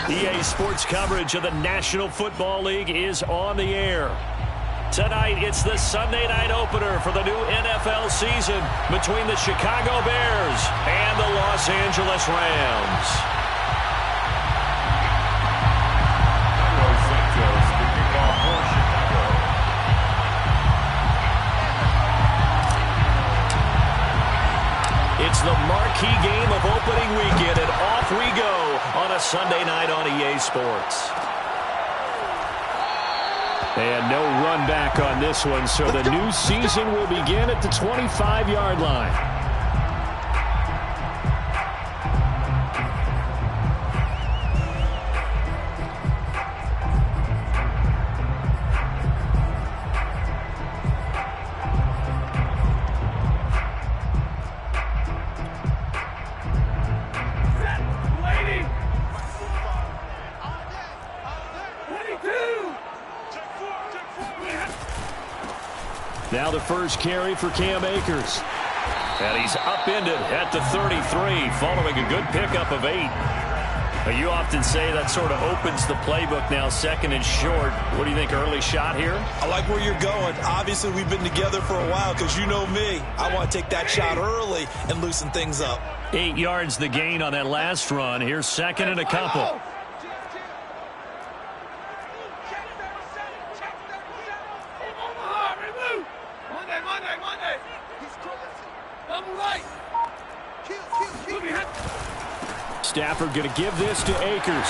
EA Sports coverage of the National Football League is on the air. Tonight, it's the Sunday night opener for the new NFL season between the Chicago Bears and the Los Angeles Rams. It's the marquee game of opening weekend, and off we go on a Sunday night on EA Sports. And no run back on this one, so the new season will begin at the 25-yard line. Now the first carry for Cam Akers. And he's upended at the 33, following a good pickup of 8. Now, you often say that sort of opens the playbook now, second and short. What do you think, early shot here? I like where you're going. Obviously, we've been together for a while because you know me. I want to take that shot early and loosen things up. 8 yards the gain on that last run. Here's second and a couple. Stafford going to give this to Akers.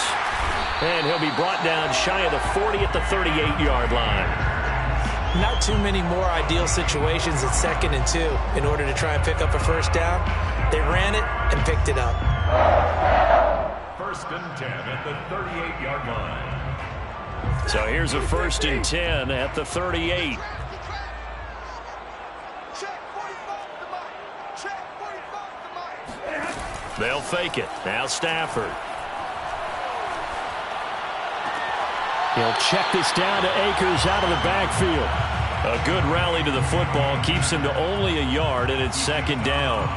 And he'll be brought down shy of the 40 at the 38-yard line. Not too many more ideal situations at 2nd and 2 in order to try and pick up a first down. They ran it and picked it up. 1st and 10 at the 38-yard line. So here's a 1st and 10 at the 38. They'll fake it. Now Stafford. He'll check this down to Akers out of the backfield. A good rally to the football keeps him to only a yard, and it's 2nd down.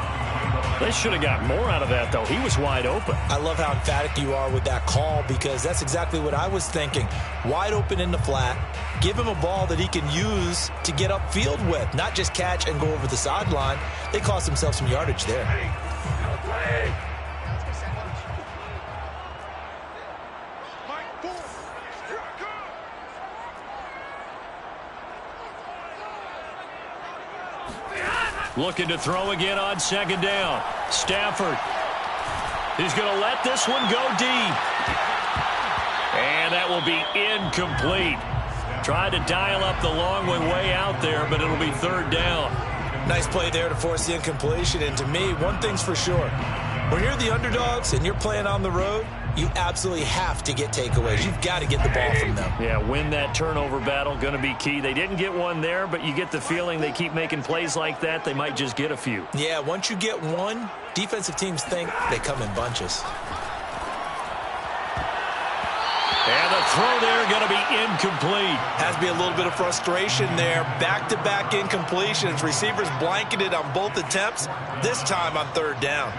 They should have got more out of that, though. He was wide open. I love how emphatic you are with that call, because that's exactly what I was thinking. Wide open in the flat. Give him a ball that he can use to get upfield with, not just catch and go over the sideline. They cost themselves some yardage there. Looking to throw again on 2nd down. Stafford. He's going to let this one go deep. And that will be incomplete. Tried to dial up the long way out there, but it'll be 3rd down. Nice play there to force the incompletion. And to me, one thing's for sure. When you're the underdogs and you're playing on the road, you absolutely have to get takeaways. You've got to get the ball from them. Yeah, win that turnover battle, going to be key. They didn't get one there, but you get the feeling they keep making plays like that, they might just get a few. Yeah, once you get one, defensive teams think they come in bunches. And the throw there going to be incomplete. Has to be a little bit of frustration there. Back-to-back incompletions. Receivers blanketed on both attempts, this time on 3rd down.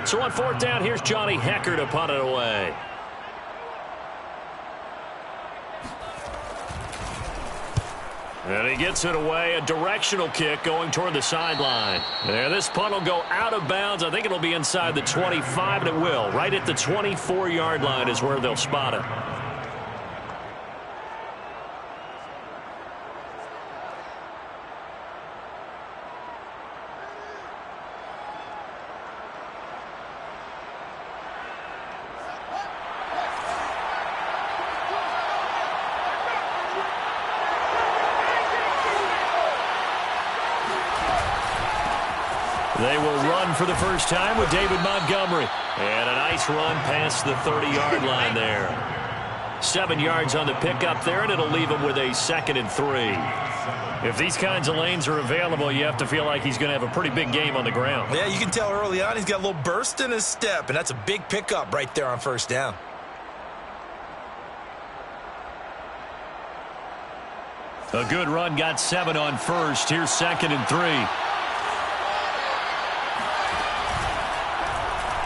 So on 4th down, here's Johnny Hecker to punt it away. And he gets it away, a directional kick going toward the sideline. There, this punt will go out of bounds. I think it'll be inside the 25, and it will. Right at the 24-yard line is where they'll spot it. They will run for the first time with David Montgomery. And a nice run past the 30-yard line there. 7 yards on the pickup there, and it'll leave him with a 2nd and 3. If these kinds of lanes are available, you have to feel like he's going to have a pretty big game on the ground. Yeah, you can tell early on he's got a little burst in his step, and that's a big pickup right there on 1st down. A good run, got 7 on first. Here's 2nd and 3.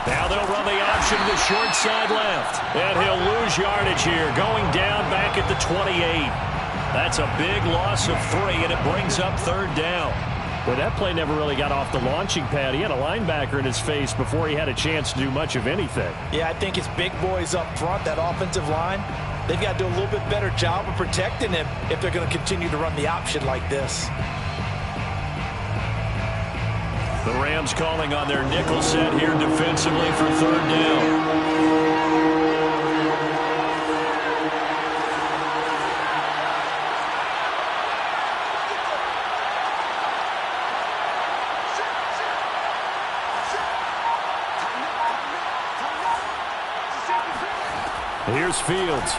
Now they'll run the option to the short side left. And he'll lose yardage here, going down back at the 28. That's a big loss of 3, and it brings up 3rd down. Well, that play never really got off the launching pad. He had a linebacker in his face before he had a chance to do much of anything. Yeah, I think it's big boys up front, that offensive line. They've got to do a little bit better job of protecting him if they're going to continue to run the option like this. The Rams calling on their nickel set here defensively for 3rd down. Here's Fields.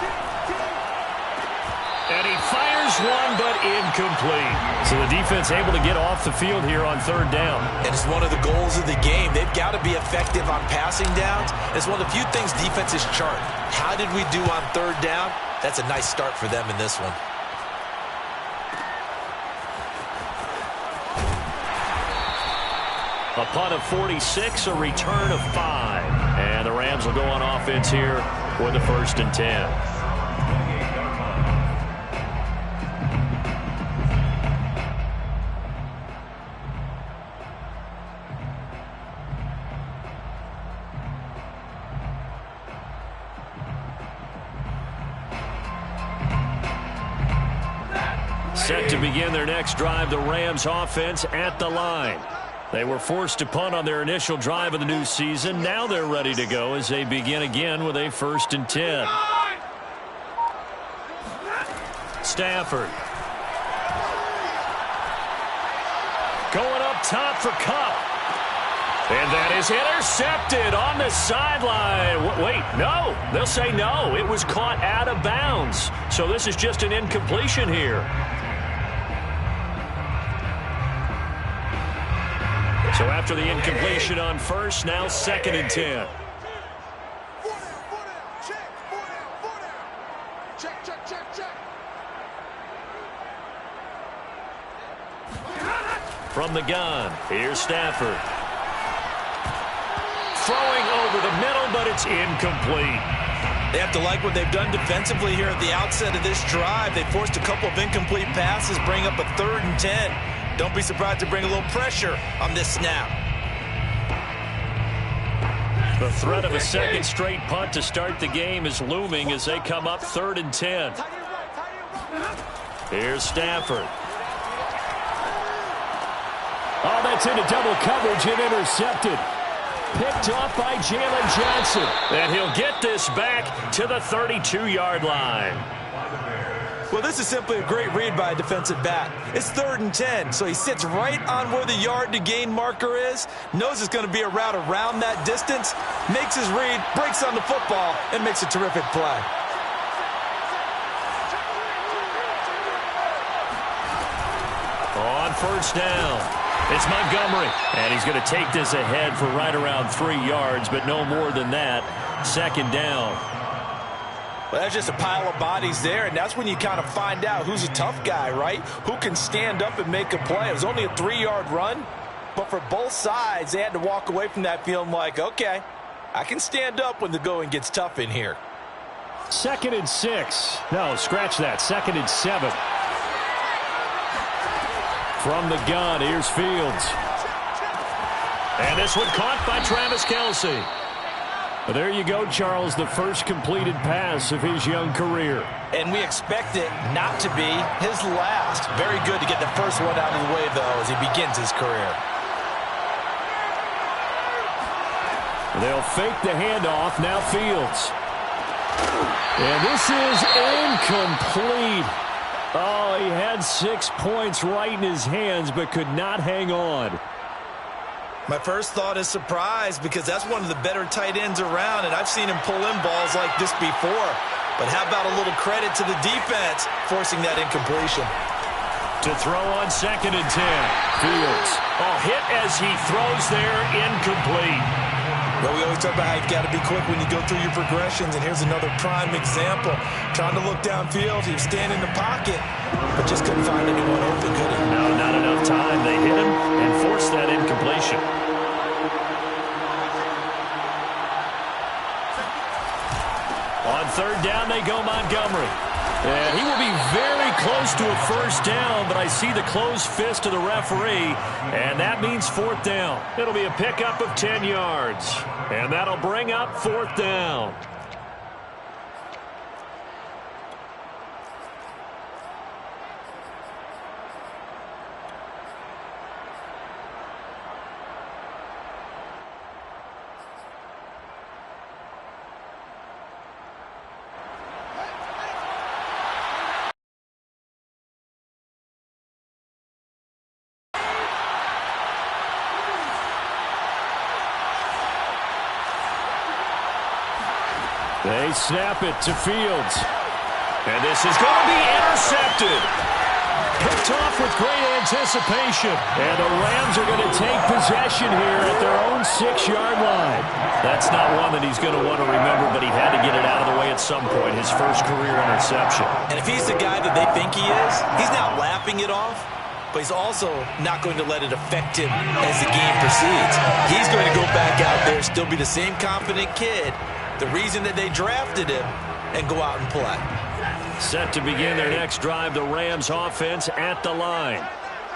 And he fires one, but incomplete. So the defense able to get off the field here on 3rd down. And it's one of the goals of the game. They've got to be effective on passing downs. It's one of the few things defenses chart. How did we do on 3rd down? That's a nice start for them in this one. A punt of 46, a return of 5. And the Rams will go on offense here for the 1st and 10. Set to begin their next drive, the Rams offense at the line. They were forced to punt on their initial drive of the new season. Now they're ready to go as they begin again with a 1st and 10. Stafford. Going up top for Kupp. And that is intercepted on the sideline. Wait, no. They'll say no. It was caught out of bounds. So this is just an incompletion here. So after the incompletion on 1st, now 2nd and 10. From the gun, here's Stafford. Throwing over the middle, but it's incomplete. They have to like what they've done defensively here at the outset of this drive. They forced a couple of incomplete passes, bring up a 3rd and 10. Don't be surprised to bring a little pressure on this snap. The threat of a 2nd straight punt to start the game is looming as they come up 3rd and 10. Here's Stafford. Oh, that's into double coverage and intercepted. Picked off by Jalen Johnson. And he'll get this back to the 32-yard line. Well, this is simply a great read by a defensive back. It's 3rd and 10, so he sits right on where the yard-to-gain marker is, knows it's going to be a route around that distance, makes his read, breaks on the football, and makes a terrific play. On 1st down, it's Montgomery. And he's going to take this ahead for right around 3 yards, but no more than that. 2nd down. Well, that's just a pile of bodies there, and that's when you kind of find out who's a tough guy, right? Who can stand up and make a play. It was only a 3-yard run, but for both sides, they had to walk away from that feeling like, okay, I can stand up when the going gets tough in here. 2nd and 6. No, scratch that. 2nd and 7. From the gun, here's Fields. And this one caught by Travis Kelce. Well, there you go, Charles, the first completed pass of his young career. And we expect it not to be his last. Very good to get the first one out of the way, though, as he begins his career. They'll fake the handoff. Now Fields. And this is incomplete. Oh, he had 6 points right in his hands, but could not hang on. My first thought is surprise, because that's one of the better tight ends around, and I've seen him pull in balls like this before. But how about a little credit to the defense forcing that incompletion? To throw on 2nd and 10. Fields. Oh, hit as he throws there, incomplete. Well, we always talk about how you've got to be quick when you go through your progressions, and here's another prime example. Trying to look downfield, he was standing in the pocket, but just couldn't find anyone open, could he? No, not enough time. They hit him and forced that incompletion. On third down, they go Montgomery. And he will be very close to a first down, but I see the closed fist of the referee, and that means fourth down. It'll be a pickup of 10 yards, and that'll bring up fourth down. They snap it to Fields. And this is going to be intercepted. Picked off with great anticipation. And the Rams are going to take possession here at their own 6-yard line. That's not one that he's going to want to remember, but he had to get it out of the way at some point, his first career interception. And if he's the guy that they think he is, he's not laughing it off, but he's also not going to let it affect him as the game proceeds. He's going to go back out there, still be the same confident kid, the reason that they drafted him, and go out and play. Set to begin their next drive, the Rams offense at the line.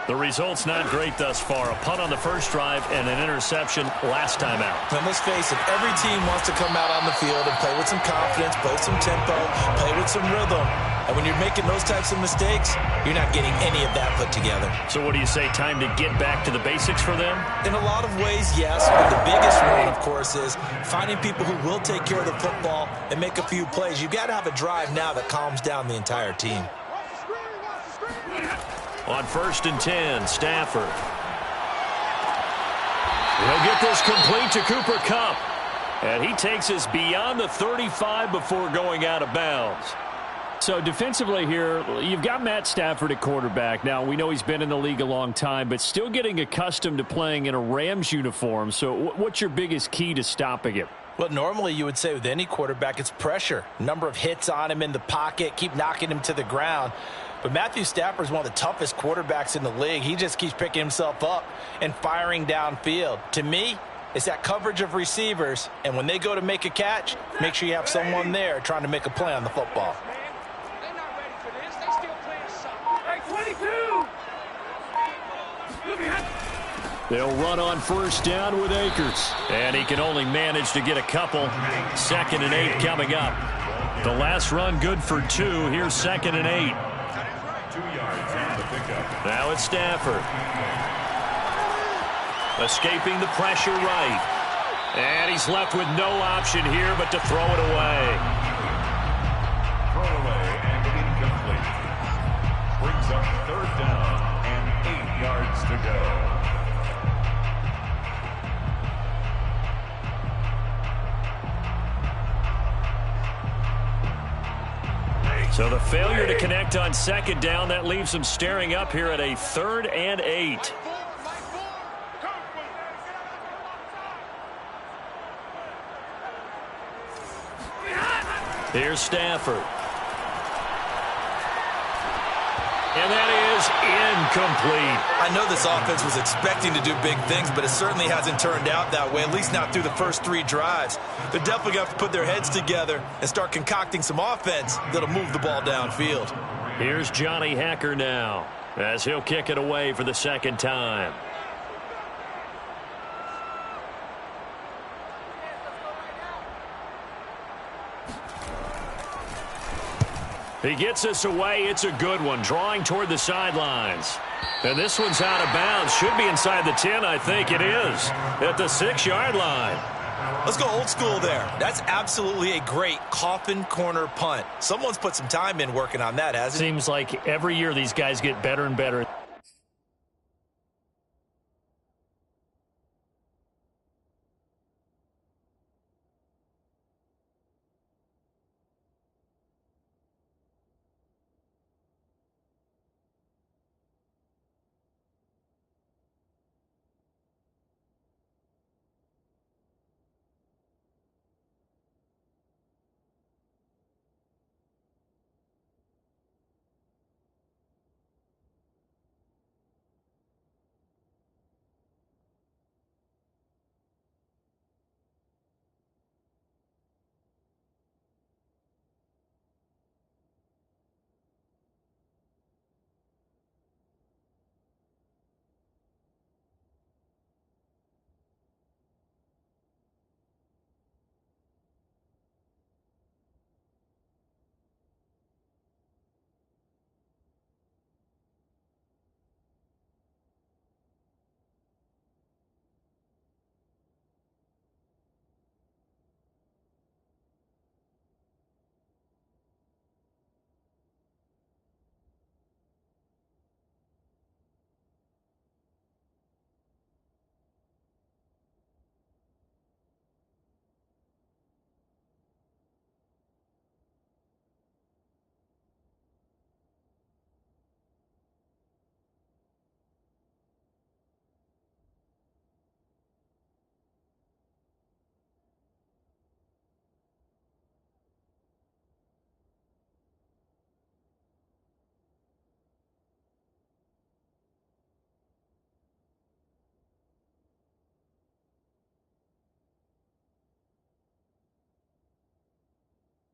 The result's not great thus far. A punt on the first drive and an interception last time out. And let's face it, every team wants to come out on the field and play with some confidence, play with some tempo, play with some rhythm. And when you're making those types of mistakes, you're not getting any of that put together. So what do you say, time to get back to the basics for them? In a lot of ways, yes. But the biggest one, of course, is finding people who will take care of the football and make a few plays. You've got to have a drive now that calms down the entire team. On 1st and 10, Stafford. He'll get this complete to Cooper Kupp. And he takes us beyond the 35 before going out of bounds. So defensively here, you've got Matt Stafford at quarterback. Now, we know he's been in the league a long time, but still getting accustomed to playing in a Rams uniform. So what's your biggest key to stopping him? Well, normally you would say with any quarterback, it's pressure. Number of hits on him in the pocket, keep knocking him to the ground. But Matthew Stafford is one of the toughest quarterbacks in the league. He just keeps picking himself up and firing downfield. To me, it's that coverage of receivers, and when they go to make a catch, make sure you have someone there trying to make a play on the football. They're not ready for this. They still playing something. Hey, 22! They'll run on first down with Akers. And he can only manage to get a couple. 2nd and 8 coming up. The last run good for 2. Here's 2nd and 8. 2 yards on the pickup. Now it's Stafford. Escaping the pressure right. And he's left with no option here but to throw it away. Throw away and incomplete. Brings up 3rd down and 8 yards to go. So the failure to connect on 2nd down, that leaves them staring up here at a 3rd and 8. Here's Stafford. And that is incomplete. I know this offense was expecting to do big things, but it certainly hasn't turned out that way, at least not through the first 3 drives. They're definitely going to have to put their heads together and start concocting some offense that'll move the ball downfield. Here's Johnny Hacker now, as he'll kick it away for the 2nd time. He gets us away. It's a good one. Drawing toward the sidelines. And this one's out of bounds. Should be inside the 10, I think it is. At the 6-yard line. Let's go old school there. That's absolutely a great coffin corner punt. Someone's put some time in working on that, hasn't it? Seems like every year these guys get better and better.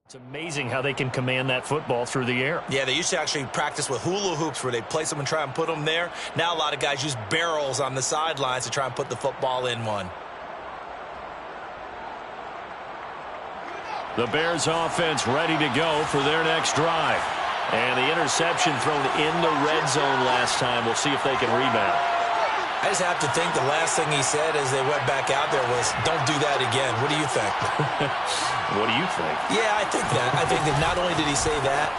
It's amazing how they can command that football through the air. Yeah, they used to actually practice with hula hoops where they place them and try and put them there. Now a lot of guys use barrels on the sidelines to try and put the football in one. The Bears offense ready to go for their next drive. And the interception thrown in the red zone last time. We'll see if they can rebound. I just have to think the last thing he said as they went back out there was, don't do that again. What do you think? What do you think? Yeah, I think that. I think that not only did he say that,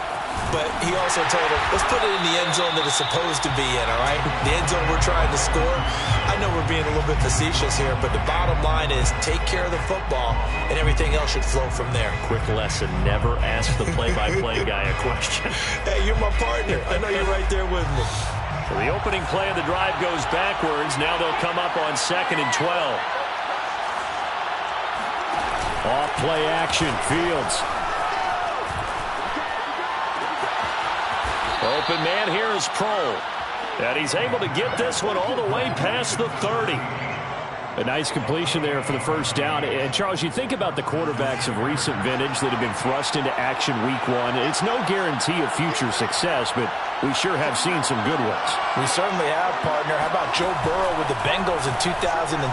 but he also told him, let's put it in the end zone that it's supposed to be in, all right? The end zone we're trying to score. I know we're being a little bit facetious here, but the bottom line is take care of the football, and everything else should flow from there. Quick lesson, never ask the play-by-play guy a question. Hey, you're my partner. I know you're right there with me. So the opening play of the drive goes backwards. Now they'll come up on 2nd and 12. Off play action, Fields. Open man here is Prohl. And he's able to get this one all the way past the 30. A nice completion there for the first down. And, Charles, you think about the quarterbacks of recent vintage that have been thrust into action week 1. It's no guarantee of future success, but we sure have seen some good ones. We certainly have, partner. How about Joe Burrow with the Bengals in 2020?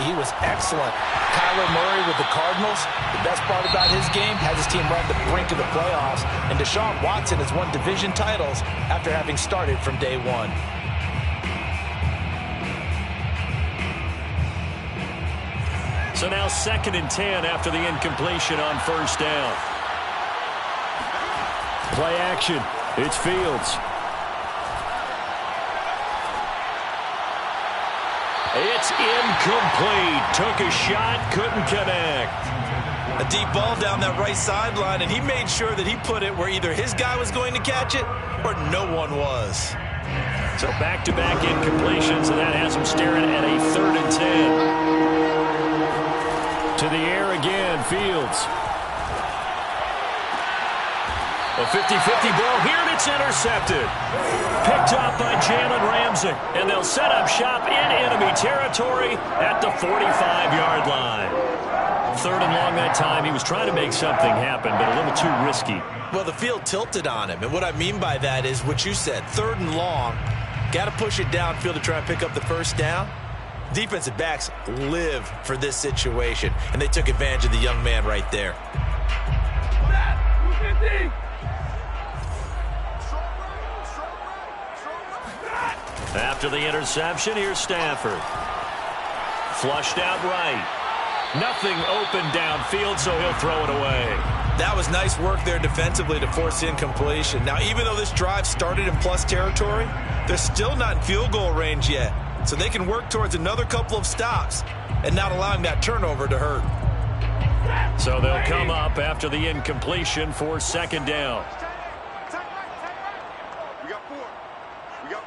He was excellent. Kyler Murray with the Cardinals. The best part about his game, has his team right at the brink of the playoffs. And Deshaun Watson has won division titles after having started from day 1. So now 2nd and 10 after the incompletion on first down. Play action. It's Fields. It's incomplete. Took a shot, couldn't connect. A deep ball down that right sideline, and he made sure that he put it where either his guy was going to catch it or no one was. So back-to-back incompletions, and that has him staring at a 3rd and 10. To the air again, Fields. A 50-50 ball here, and it's intercepted. Picked up by Jalen Ramsey, and they'll set up shop in enemy territory at the 45-yard line. 3rd and long that time. He was trying to make something happen, but a little too risky. Well, the field tilted on him, and what I mean by that is what you said. 3rd and long, got to push it downfield to try and pick up the first down. Defensive backs live for this situation, and they took advantage of the young man right there. After the interception, here's Stafford. Flushed out right. Nothing open downfield, so he'll throw it away. That was nice work there defensively to force incompletion. Now, even though this drive started in plus territory, they're still not in field goal range yet. So they can work towards another couple of stops and not allowing that turnover to hurt. So they'll come up after the incompletion for 2nd down. We got 4. We got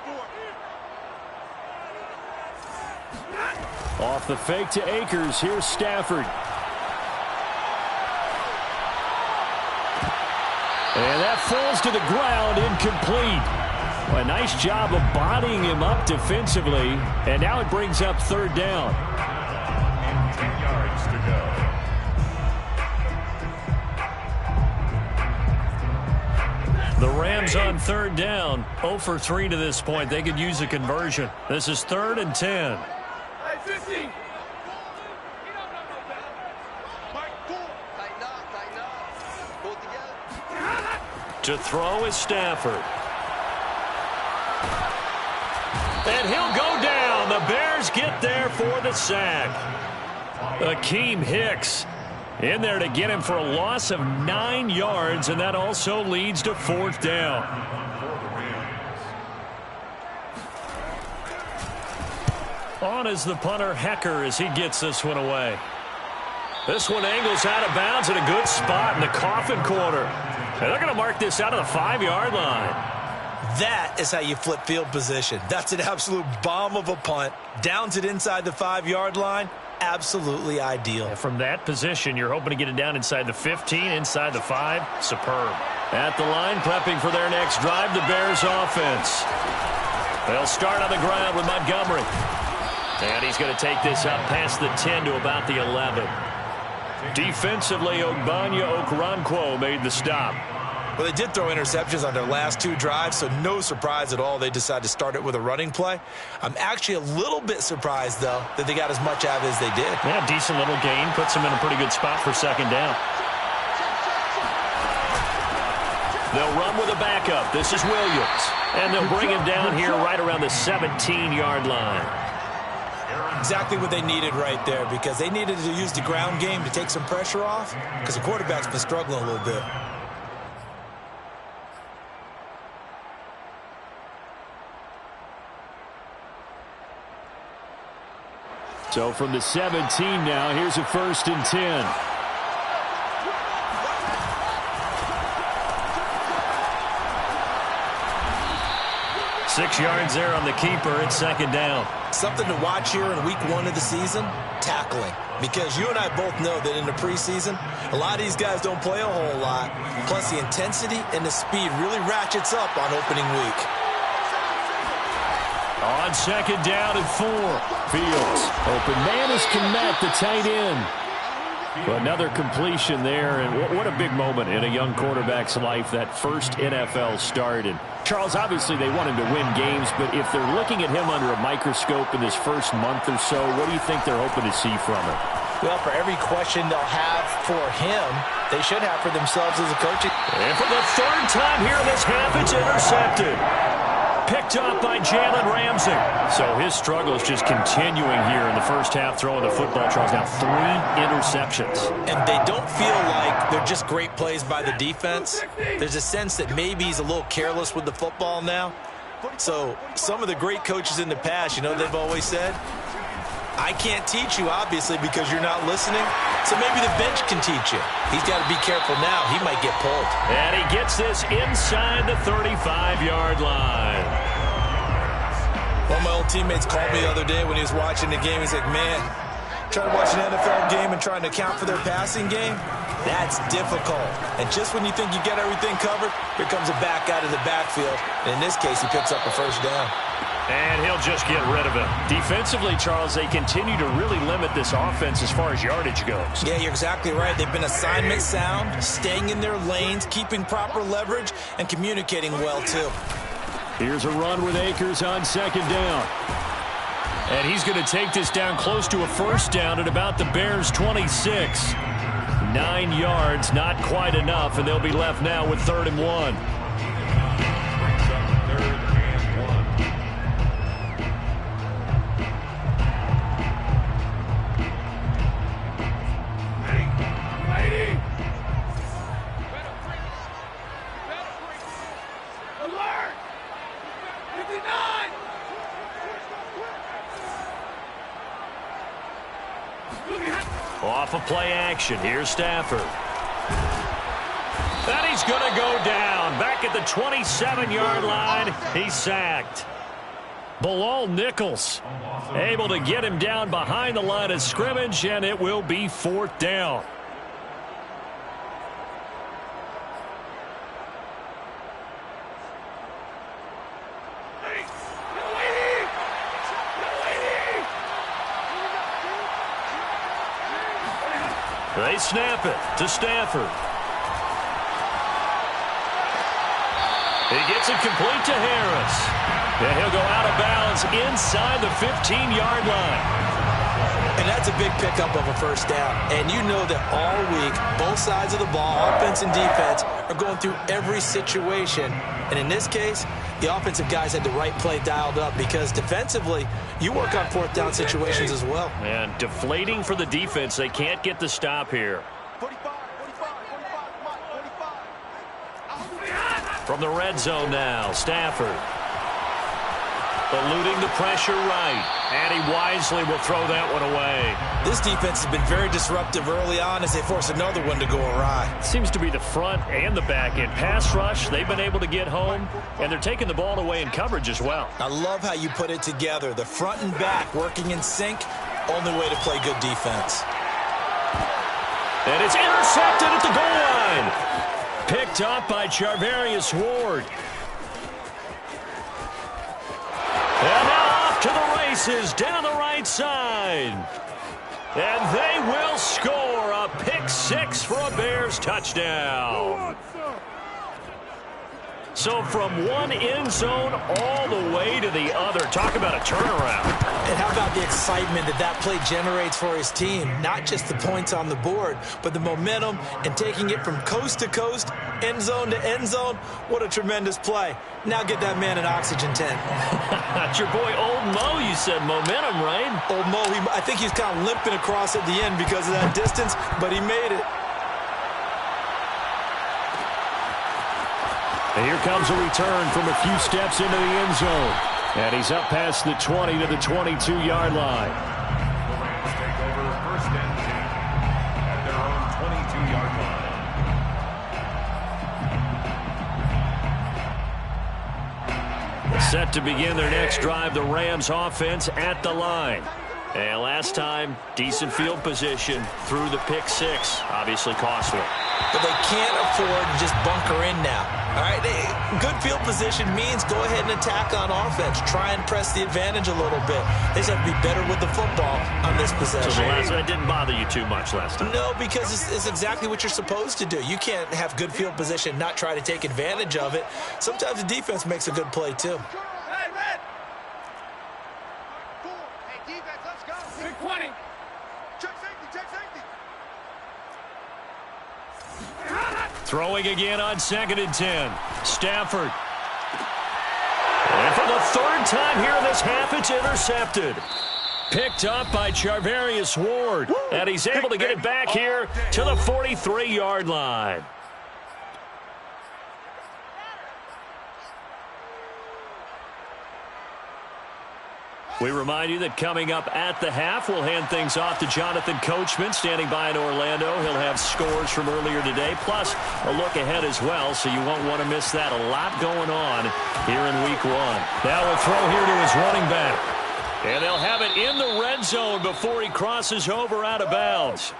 4. Off the fake to Akers, here's Stafford. And that falls to the ground, incomplete. A nice job of bodying him up defensively, and now it brings up 3rd down. 10 yards to go. The Rams on 3rd down, 0 for 3 to this point. They could use a conversion. This is 3rd and 10. To throw is Stafford. And he'll go down. The Bears get there for the sack. Akeem Hicks in there to get him for a loss of 9 yards, and that also leads to 4th down. On is the punter, Hecker, as he gets this one away. This one angles out of bounds in a good spot in the coffin corner. And they're going to mark this out of the 5-yard line. That is how you flip field position. That's an absolute bomb of a punt. Downs it inside the 5-yard line. Absolutely ideal. And from that position, you're hoping to get it down inside the 15, inside the 5. Superb. At the line, prepping for their next drive, the Bears offense. They'll start on the ground with Montgomery. And he's going to take this up past the 10 to about the 11. Defensively, Ogbanya Okoronkwo made the stop. Well, they did throw interceptions on their last 2 drives, so no surprise at all they decided to start it with a running play. I'm actually a little bit surprised, though, that they got as much out of it as they did. Yeah, decent little gain. Puts them in a pretty good spot for second down. They'll run with a backup. This is Williams. And they'll bring him down here right around the 17-yard line. Exactly what they needed right there, because they needed to use the ground game to take some pressure off, because the quarterback's been struggling a little bit. So from the 17 now, here's a 1st and 10. Six yards there on the keeper. It's second down. Something to watch here in week 1 of the season, tackling. Because you and I both know that in the preseason, a lot of these guys don't play a whole lot. Plus, the intensity and the speed really ratchets up on opening week. On second down and 4. Fields. Open man is Kmet, the tight end. Another completion there, and what a big moment in a young quarterback's life, that first NFL start. And Charles, obviously they want him to win games, but if they're looking at him under a microscope in this first month or so, what do you think they're hoping to see from him? Well, for every question they'll have for him, they should have for themselves as a coach. And for the 3rd time here in this half, it's intercepted. Picked up by Jalen Ramsey. So his struggle is just continuing here in the first half, throwing the football. Charles, now 3 interceptions. And they don't feel like they're just great plays by the defense. There's a sense that maybe he's a little careless with the football now. So some of the great coaches in the past, you know, they've always said, I can't teach you, obviously, because you're not listening. So maybe the bench can teach you. He's got to be careful now. He might get pulled. And he gets this inside the 35-yard line. One of my old teammates called me the other day when he was watching the game. He's like, man, trying to watch an NFL game and trying to account for their passing game, that's difficult. And just when you think you get everything covered, here comes a back out of the backfield. And in this case, he picks up a 1st down. And he'll just get rid of him. Defensively, Charles, they continue to really limit this offense as far as yardage goes. Yeah, you're exactly right. They've been assignment sound, staying in their lanes, keeping proper leverage, and communicating well, too. Here's a run with Akers on second down. And he's going to take this down close to a 1st down at about the Bears' 26. 9 yards, not quite enough, and they'll be left now with 3rd and 1. Off of play action. Here's Stafford. And he's going to go down. Back at the 27-yard line. He's sacked. Bilal Nichols able to get him down behind the line of scrimmage, and it will be 4th down. They snap it to Stafford. He gets it complete to Harris. And he'll go out of bounds inside the 15-yard line. And that's a big pickup of a 1st down. And you know that all week, both sides of the ball, offense and defense, are going through every situation. And in this case, the offensive guys had the right play dialed up, because defensively, you work on 4th down situations as well. And deflating for the defense. They can't get the stop here. From the red zone now, Stafford. Eluding the pressure right. And he wisely will throw that one away. This defense has been very disruptive early on as they force another one to go awry. Seems to be the front and the back end. Pass rush, they've been able to get home, and they're taking the ball away in coverage as well. I love how you put it together. The front and back working in sync, only way to play good defense. And it's intercepted at the goal line. Picked up by Charvarius Ward. And now off to the races down the right side. And they will score a pick 6 for a Bears touchdown. So from one end zone all the way to the other. Talk about a turnaround. And how about the excitement that play generates for his team? Not just the points on the board, but the momentum and taking it from coast to coast, end zone to end zone. What a tremendous play. Now get that man an oxygen tent. That's your boy Old Mo. You said momentum, right? Old Mo, I think he's kind of limping across at the end because of that distance, but he made it. And here comes a return from a few steps into the end zone. And he's up past the 20 to the 22-yard line. The Rams take over 1st and 10 at their own 22-yard line. Set to begin their next drive, the Rams offense at the line. And last time, decent field position through the pick 6. Obviously costly. But they can't afford to just bunker in now. All right, good field position means go ahead and attack on offense. Try and press the advantage a little bit. They just have to be better with the football on this possession. So that didn't bother you too much last time? No, because it's exactly what you're supposed to do. You can't have good field position, not try to take advantage of it. Sometimes the defense makes a good play, too. Hey, man. Cool. Hey, defense, let's go. Big 20. Check safety, check safety. Throwing again on 2nd and 10. Stafford. And for the 3rd time here in this half, it's intercepted. Picked up by Charvarius Ward. And he's able to get it back here to the 43-yard line. We remind you that coming up at the half, we'll hand things off to Jonathan Coachman, standing by in Orlando. He'll have scores from earlier today, plus a look ahead as well, so you won't want to miss that. A lot going on here in Week 1. Now a throw here to his running back. And they'll have it in the red zone before he crosses over out of bounds.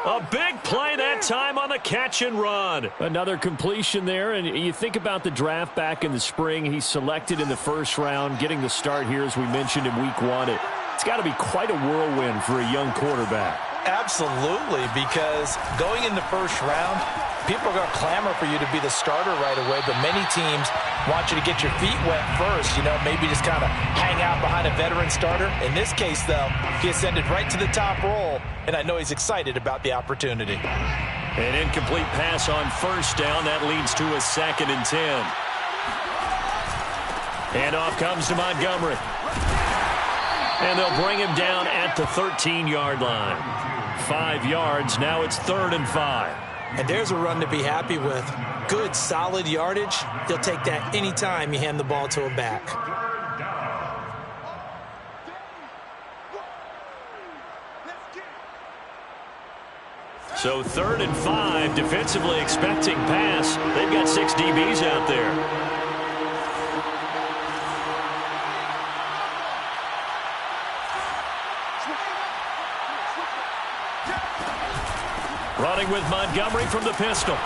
A big play that time on the catch and run. Another completion there, and you think about the draft back in the spring. He's selected in the 1st round, getting the start here, as we mentioned in Week 1. It's got to be quite a whirlwind for a young quarterback. Absolutely, because going in the 1st round, people are going to clamor for you to be the starter right away, but many teams want you to get your feet wet first, maybe just kind of hang out behind a veteran starter. In this case, though, he ascended right to the top roll, and I know he's excited about the opportunity. An incomplete pass on 1st down. That leads to a 2nd and 10. And off comes to Montgomery. And they'll bring him down at the 13-yard line. 5 yards. Now it's 3rd and 5. And there's a run to be happy with. Good, solid yardage. He'll take that anytime you hand the ball to him back. So 3rd and 5, defensively expecting pass. They've got 6 DBs out there. Running with Montgomery from the pistol.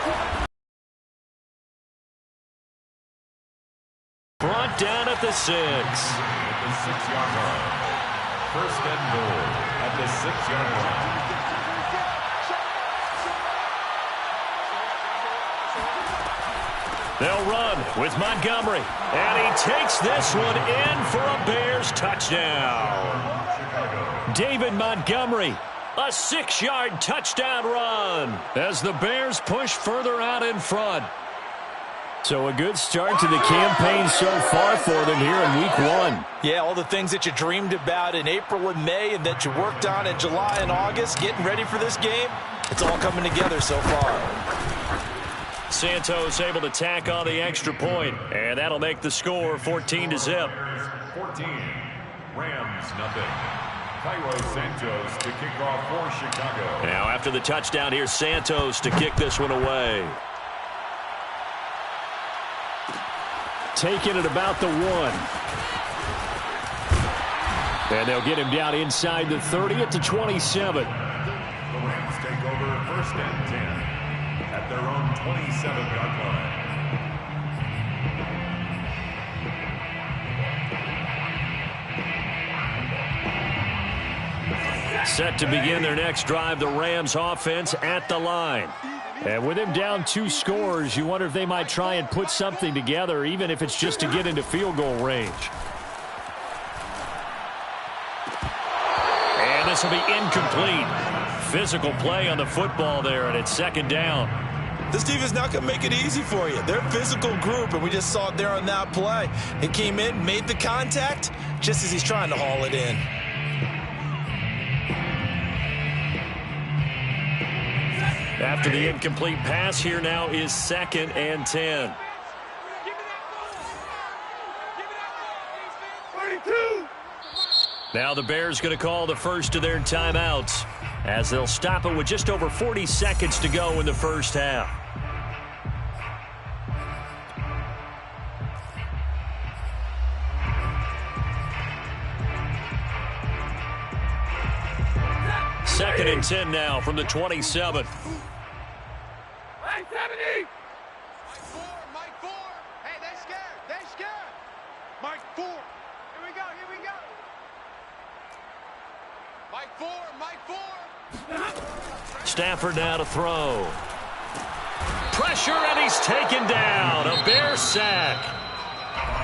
Brought down at the 6. At the 6-yard line. 1st and goal at the 6-yard line. They'll run with Montgomery. And he takes this one in for a Bears touchdown. David Montgomery. A 6-yard touchdown run as the Bears push further out in front. So a good start to the campaign so far for them here in Week 1. Yeah, all the things that you dreamed about in April and May and that you worked on in July and August, getting ready for this game, it's all coming together so far. Santos able to tack on the extra point, and that'll make the score 14-0. 14, Rams nothing. Cairo Santos to kick off for Chicago. Now after the touchdown, here's Santos to kick this one away. Taking it about the 1. And they'll get him down inside the 30 at the 27. The Rams take over 1st and 10 at their own 27-yard line. Set to begin their next drive, the Rams offense at the line. And with him down 2 scores, you wonder if they might try and put something together, even if it's just to get into field goal range. And this will be incomplete. Physical play on the football there, and it's 2nd down. This team is not going to make it easy for you. They're a physical group, and we just saw it there on that play. He came in, made the contact, just as he's trying to haul it in. After the incomplete pass, here now is 2nd and 10. Now the Bears going to call the first of their timeouts as they'll stop it with just over 40 seconds to go in the first half. Second and 10 now from the 27. Hey, 70! Mike 4. Hey, they scared. Mike 4. Here we go. Mike 4. Stafford now to throw. Pressure, and he's taken down. A Bear sack.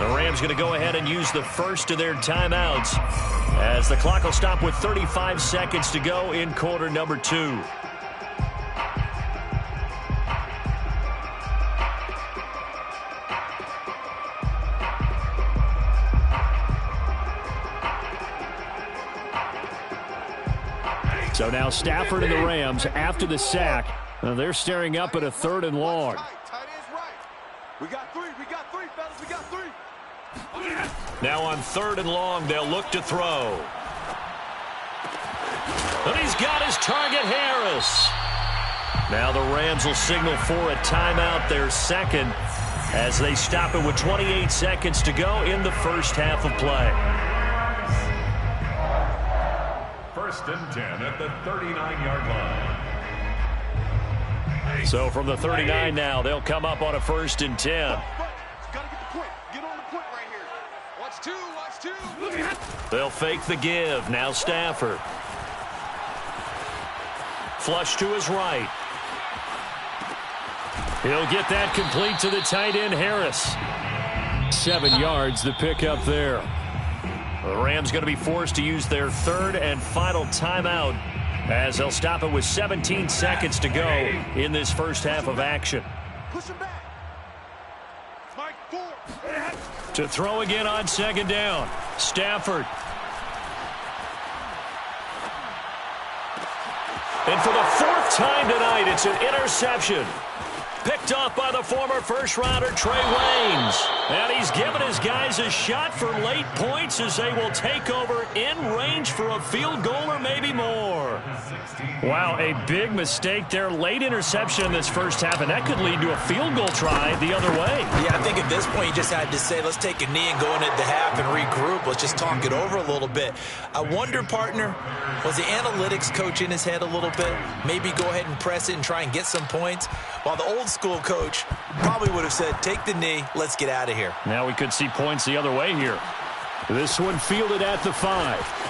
The Rams going to go ahead and use the first of their timeouts as the clock will stop with 35 seconds to go in quarter number 2. So now Stafford and the Rams, after the sack, they're staring up at a 3rd and long. Tight ends right. We got 3, fellas. We got 3. Now on 3rd and long, they'll look to throw. And he's got his target, Harris. Now the Rams will signal for a timeout, their 2nd, as they stop it with 28 seconds to go in the first half of play. 1st and 10 at the 39-yard line. So from the 39 now, they'll come up on a 1st and 10. Gotta get the point. Get on the point right here. Watch 2. They'll fake the give. Now Stafford. Flush to his right. He'll get that complete to the tight end, Harris. 7 yards, the pickup there. The Rams going to be forced to use their 3rd and final timeout as they'll stop it with 17 seconds to go in this first half of action. Push him back. Mike 4. To throw again on 2nd down. Stafford. And for the 4th time tonight, it's an interception. Picked off by the former first-rounder Trey Waynes. And he's given his guys a shot for late points as they will take over in range for a field goal or maybe more. Wow, a big mistake there. Late interception in this first half, and that could lead to a field goal try the other way. Yeah, I think at this point you just had to say, let's take a knee and go into the half and regroup. Let's just talk it over a little bit. I wonder, partner, was the analytics coach in his head a little bit? Maybe go ahead and press it and try and get some points? While the old school coach probably would have said, take the knee, let's get out of here. Now we could see points the other way here. This one fielded at the 5.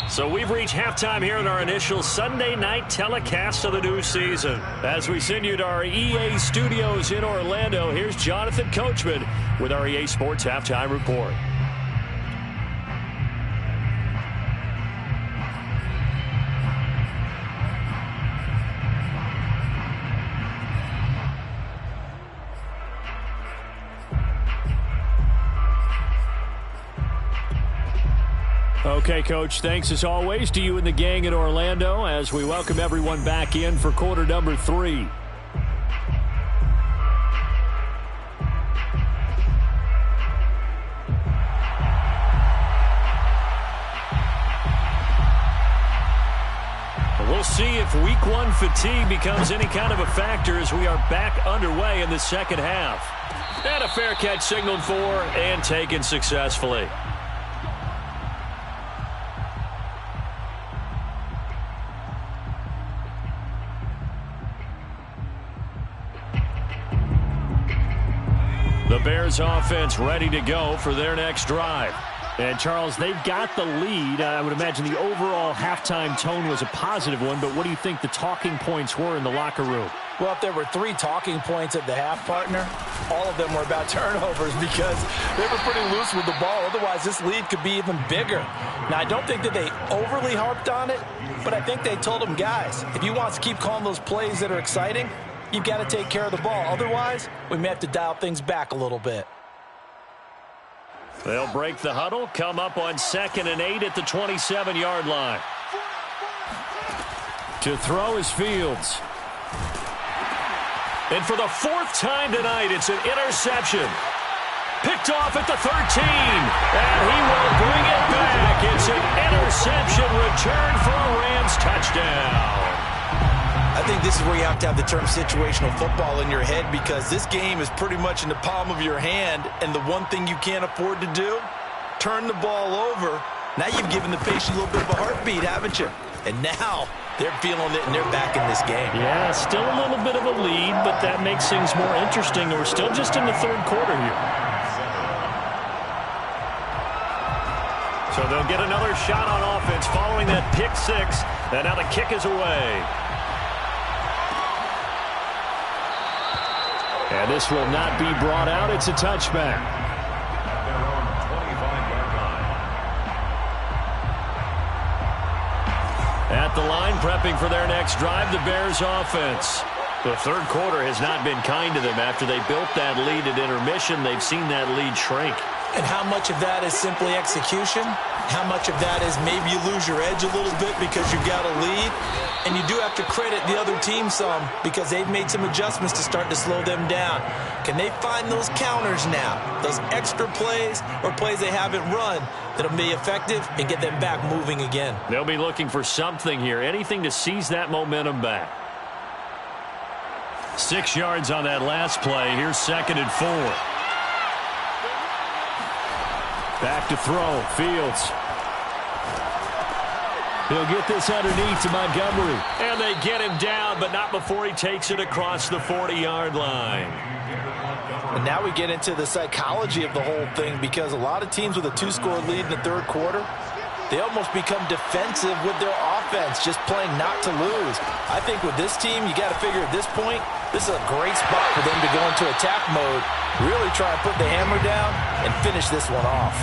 So we've reached halftime here in our initial Sunday night telecast of the new season. As we send you to our EA studios in Orlando, here's Jonathan Coachman with our EA Sports Halftime Report. Okay, Coach, thanks as always to you and the gang in Orlando as we welcome everyone back in for quarter number 3. We'll see if week 1 fatigue becomes any kind of a factor as we are back underway in the second half. And a fair catch signaled for and taken successfully. The Bears offense ready to go for their next drive. And, Charles, they've got the lead. I would imagine the overall halftime tone was a positive one, but what do you think the talking points were in the locker room? Well, if there were 3 talking points at the half, partner, all of them were about turnovers because they were pretty loose with the ball. Otherwise, this lead could be even bigger. Now, I don't think that they overly harped on it, but I think they told them, guys, if you want to keep calling those plays that are exciting, you've got to take care of the ball. Otherwise, we may have to dial things back a little bit. They'll break the huddle, come up on 2nd and 8 at the 27-yard line. To throw is Fields. And for the 4th time tonight, it's an interception. Picked off at the 13. And he will bring it back. It's an interception return for a Rams touchdown. I think this is where you have to have the term situational football in your head because this game is pretty much in the palm of your hand, and the one thing you can't afford to do, turn the ball over. Now you've given the patient a little bit of a heartbeat, haven't you? And now they're feeling it, and they're back in this game. Yeah, still a little bit of a lead, but that makes things more interesting, and we're still just in the 3rd quarter here. So they'll get another shot on offense following that pick 6, and now the kick is away. And this will not be brought out. It's a touchback. At their own 25-yard line. At the line, prepping for their next drive, the Bears offense. The 3rd quarter has not been kind to them. After they built that lead at intermission, they've seen that lead shrink. And how much of that is simply execution? How much of that is maybe you lose your edge a little bit because you've got a lead? And you do have to credit the other team some because they've made some adjustments to start to slow them down. Can they find those counters now, those extra plays or plays they haven't run that'll be effective and get them back moving again? They'll be looking for something here, anything to seize that momentum back. 6 yards on that last play. Here's 2nd and 4. Back to throw. Fields. He'll get this underneath to Montgomery. And they get him down, but not before he takes it across the 40-yard line. And now we get into the psychology of the whole thing because a lot of teams with a 2-score lead in the 3rd quarter, they almost become defensive with their offense, just playing not to lose. I think with this team, you got to figure at this point, this is a great spot for them to go into attack mode, really try and put the hammer down and finish this one off.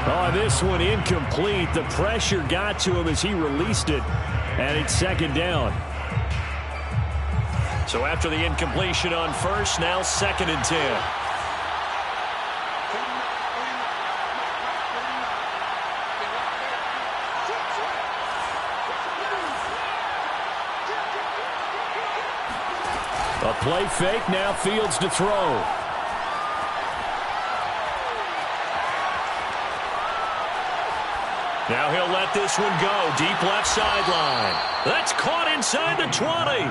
Oh, this one incomplete. The pressure got to him as he released it, and it's 2nd down. So after the incompletion on 1st, now 2nd and 10. A play fake, now Fields to throw. Now he'll let this one go. Deep left sideline. That's caught inside the 20.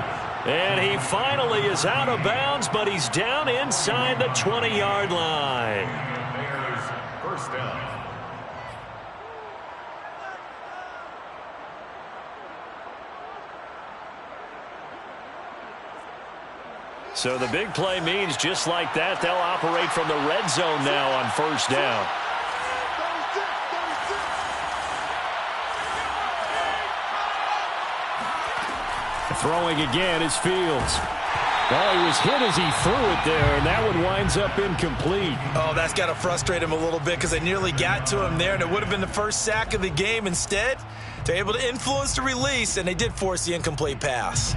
And he finally is out of bounds, but he's down inside the 20-yard line. Bears, 1st down. So the big play means just like that, they'll operate from the red zone now on 1st down. Throwing again is Fields. Oh, he was hit as he threw it there, and that one winds up incomplete. Oh, that's got to frustrate him a little bit because they nearly got to him there, and it would have been the first sack of the game. Instead, they're able to influence the release, and they did force the incomplete pass.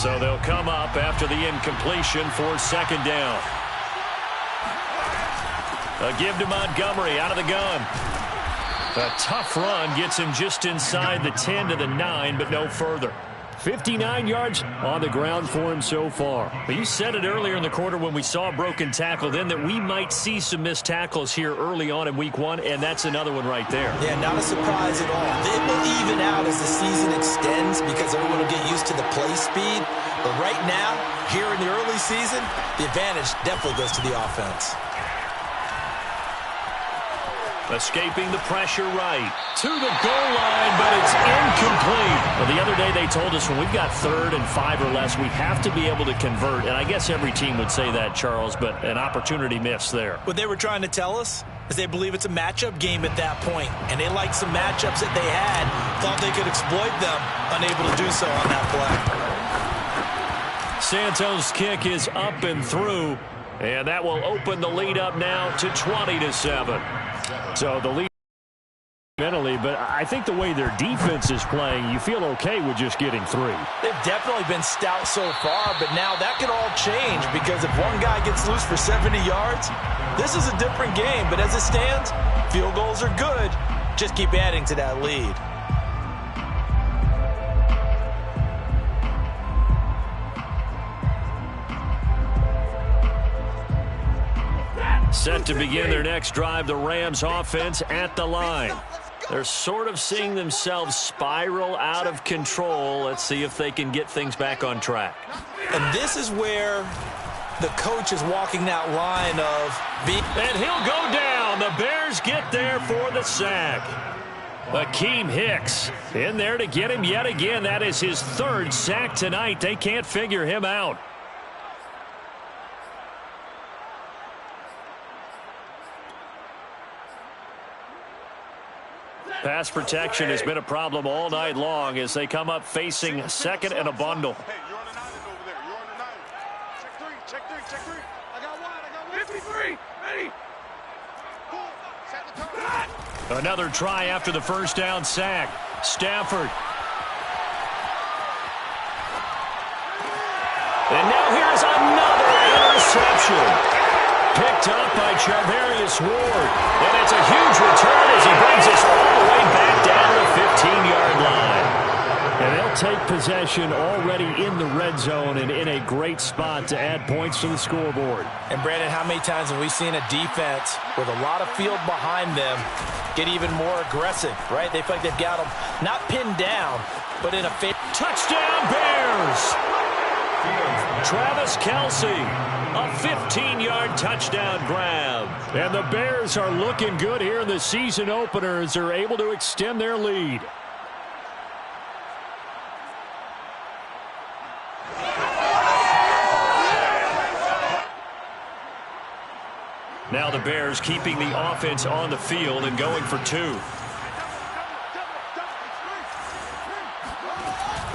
So they'll come up after the incompletion for 2nd down. A give to Montgomery out of the gun. A tough run gets him just inside the 10 to the 9, but no further. 59 yards on the ground for him so far. Well, you said it earlier in the quarter when we saw a broken tackle then that we might see some missed tackles here early on in week 1, and that's another one right there. Yeah, not a surprise at all. It will even out as the season extends because everyone will get used to the play speed. But right now, here in the early season, the advantage definitely goes to the offense. Escaping the pressure right. To the goal line, but it's incomplete. Well, the other day they told us when we've got 3rd and 5 or less, we have to be able to convert. And I guess every team would say that, Charles, but an opportunity missed there. What they were trying to tell us is they believe it's a matchup game at that point. And they liked some matchups that they had, thought they could exploit them, unable to do so on that play. Santos' kick is up and through. And that will open the lead up now to 20-7. So the lead mentally, but I think the way their defense is playing, you feel okay with just getting 3. They've definitely been stout so far, but now that could all change because if one guy gets loose for 70 yards, this is a different game. But as it stands, field goals are good. Just keep adding to that lead. Set to begin their next drive, the Rams offense at the line. They're sort of seeing themselves spiral out of control. Let's see if they can get things back on track. And this is where the coach is walking that line of being... And he'll go down. The Bears get there for the sack. Akeem Hicks in there to get him yet again. That is his 3rd sack tonight. They can't figure him out. Pass protection has been a problem all night long as they come up facing 2nd and a bundle. Hey, you're on an island over there. You're on an island. Check 3, check 3. I got one. 53. Ready. Boom. Set the target. Another try after the first down sack. Stafford. And now here's another interception. Picked up by Charvarius Ward. And it's a huge return as he brings us all the way back down to the 15-yard line. And they'll take possession already in the red zone and in a great spot to add points to the scoreboard. And, Brandon, how many times have we seen a defense with a lot of field behind them get even more aggressive, right? They feel like they've got them not pinned down, but in a... Touchdown, Bears! Travis Kelce. A 15-yard touchdown grab. And the Bears are looking good here in the season opener as they're able to extend their lead. Now the Bears keeping the offense on the field and going for 2.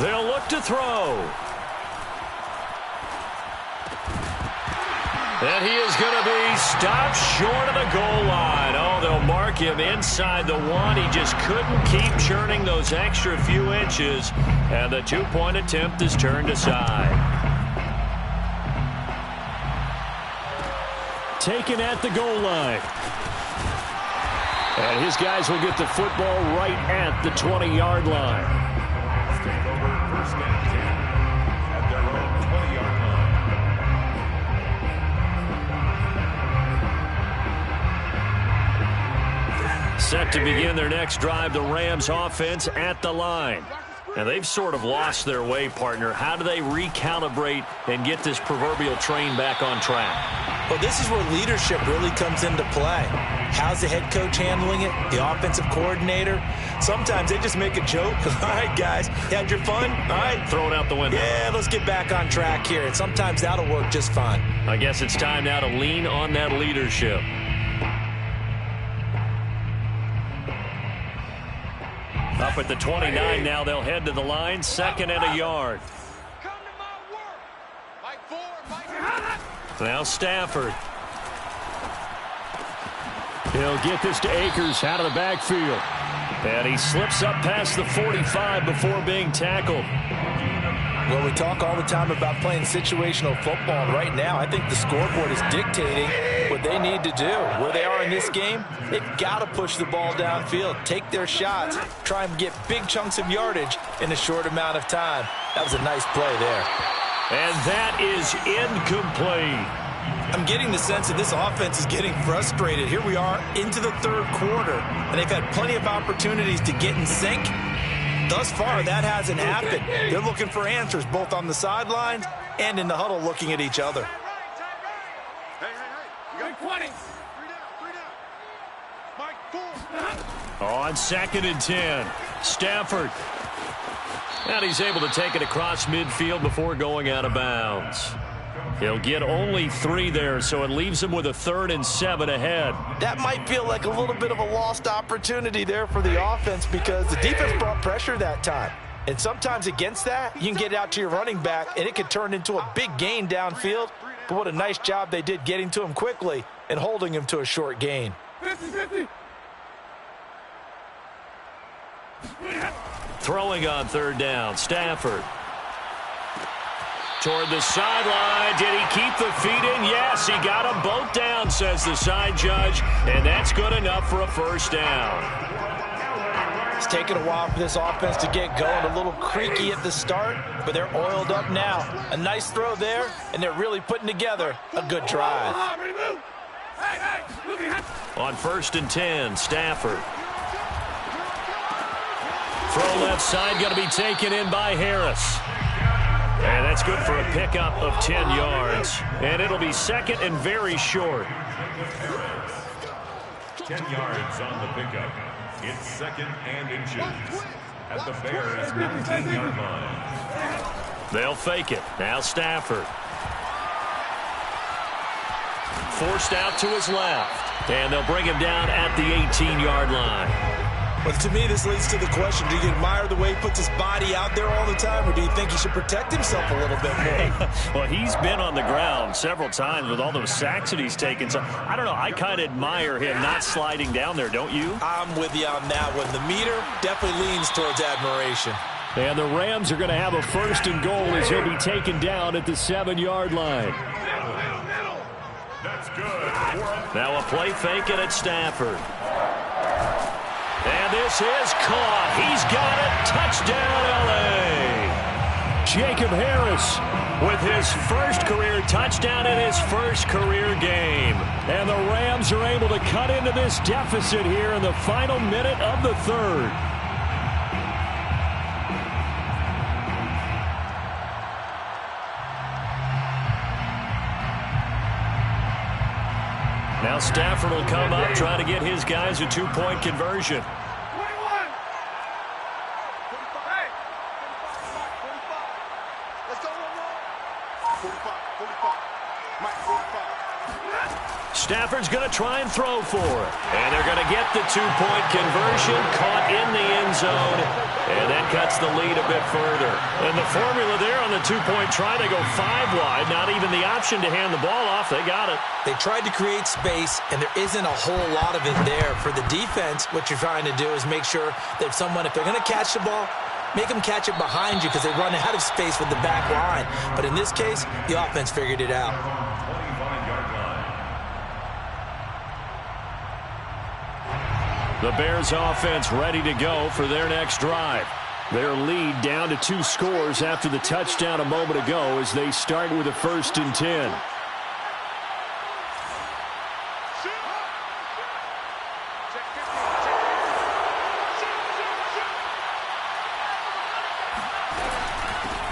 They'll look to throw. And he is going to be stopped short of the goal line. Oh, they'll mark him inside the 1. He just couldn't keep churning those extra few inches. And the 2-point attempt is turned aside. Taken at the goal line. And his guys will get the football right at the 20-yard line. Take over 1st and 10 at their own 20-yard line. Set to begin their next drive, the Rams offense at the line. And they've sort of lost their way, partner. How do they recalibrate and get this proverbial train back on track? Well, this is where leadership really comes into play. How's the head coach handling it? The offensive coordinator? Sometimes they just make a joke. All right, guys, you had your fun? All right. Throw it out the window. Yeah, let's get back on track here. And sometimes that'll work just fine. I guess it's time now to lean on that leadership. Up at the 29 now, they'll head to the line, 2nd and a yard. Come to my work. Mike 4, Mike. Now Stafford. He'll get this to Akers out of the backfield. And he slips up past the 45 before being tackled. Well, we talk all the time about playing situational football. Right now, I think the scoreboard is dictating what they need to do. Where they are in this game, they've got to push the ball downfield, take their shots, try and get big chunks of yardage in a short amount of time. That was a nice play there. And that is incomplete. I'm getting the sense that this offense is getting frustrated. Here we are into the 3rd quarter, and they've had plenty of opportunities to get in sync. Thus far, that hasn't happened. They're looking for answers both on the sidelines and in the huddle looking at each other. Hey. You got 20. 3 down. Mike 4. On 2nd and 10, Stafford. And he's able to take it across midfield before going out of bounds. He'll get only 3 there, so it leaves him with a 3rd and 7 ahead. That might feel like a little bit of a lost opportunity there for the offense because the defense brought pressure that time. And sometimes against that, you can get out to your running back, and it could turn into a big gain downfield. But what a nice job they did getting to him quickly and holding him to a short gain. 50-50. Throwing on 3rd down, Stafford. Toward the sideline. Did he keep the feet in? Yes, he got them both down, says the side judge. And that's good enough for a 1st down. It's taken a while for this offense to get going. A little creaky at the start, but they're oiled up now. A nice throw there, and they're really putting together a good drive. On 1st and 10, Stafford. Throw left side, going to be taken in by Harris. And that's good for a pickup of 10 yards. And it'll be 2nd and very short. 10 yards on the pickup. It's 2nd and inches at the Bears' 19-yard line. They'll fake it. Now Stafford. Forced out to his left. And they'll bring him down at the 18-yard line. Well, to me, this leads to the question, do you admire the way he puts his body out there all the time, or do you think he should protect himself a little bit more? Well, he's been on the ground several times with all those sacks that he's taken. So, I don't know, I kind of admire him not sliding down there, don't you? I'm with you on that one. The meter definitely leans towards admiration. And the Rams are going to have a 1st and goal as he'll be taken down at the 7-yard line. That's good. Now a play fake it at Stafford. And this is caught. He's got it. Touchdown, L.A. Jacob Harris with his 1st career touchdown in his 1st career game. And the Rams are able to cut into this deficit here in the final minute of the 3rd. Now Stafford will come up trying to get his guys a 2-point conversion. 21. 45. Let's go, 45. 45. Mike, 45. Stafford's going to try and throw for it. And they're going to get the 2-point conversion, caught in the end zone. And that cuts the lead a bit further. And the formula there on the 2-point try, they go 5 wide. Not even the option to hand the ball off. They got it. They tried to create space, and there isn't a whole lot of it there. For the defense, what you're trying to do is make sure that someone, if they're going to catch the ball, make them catch it behind you because they run out of space with the back line. But in this case, the offense figured it out. 25-yard line. The Bears offense ready to go for their next drive. Their lead down to 2 scores after the touchdown a moment ago as they start with a 1st and 10.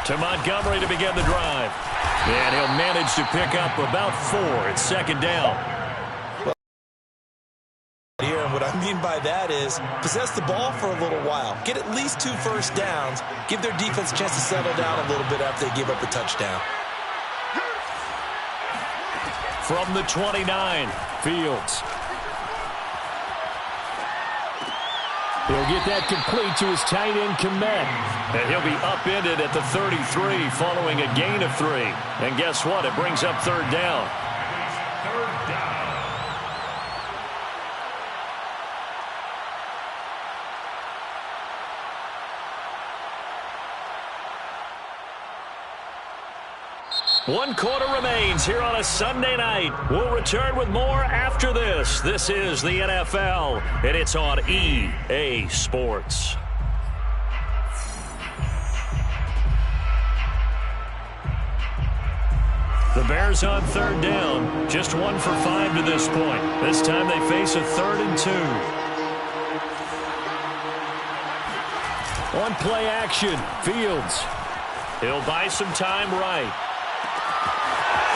To Montgomery to begin the drive. And he'll manage to pick up about 4. It's 2nd down. Here, and what I mean by that is possess the ball for a little while. Get at least 2 first downs. Give their defense a chance to settle down a little bit after they give up a touchdown. From the 29, Fields. He'll get that complete to his tight end, Komet. And he'll be upended at the 33 following a gain of 3. And guess what? It brings up 3rd down. Third down. One quarter remains here on a Sunday night. We'll return with more after this. This is the NFL, and it's on EA Sports. The Bears on 3rd down. Just 1 for 5 to this point. This time they face a 3rd and 2. On play action, Fields. He'll buy some time right.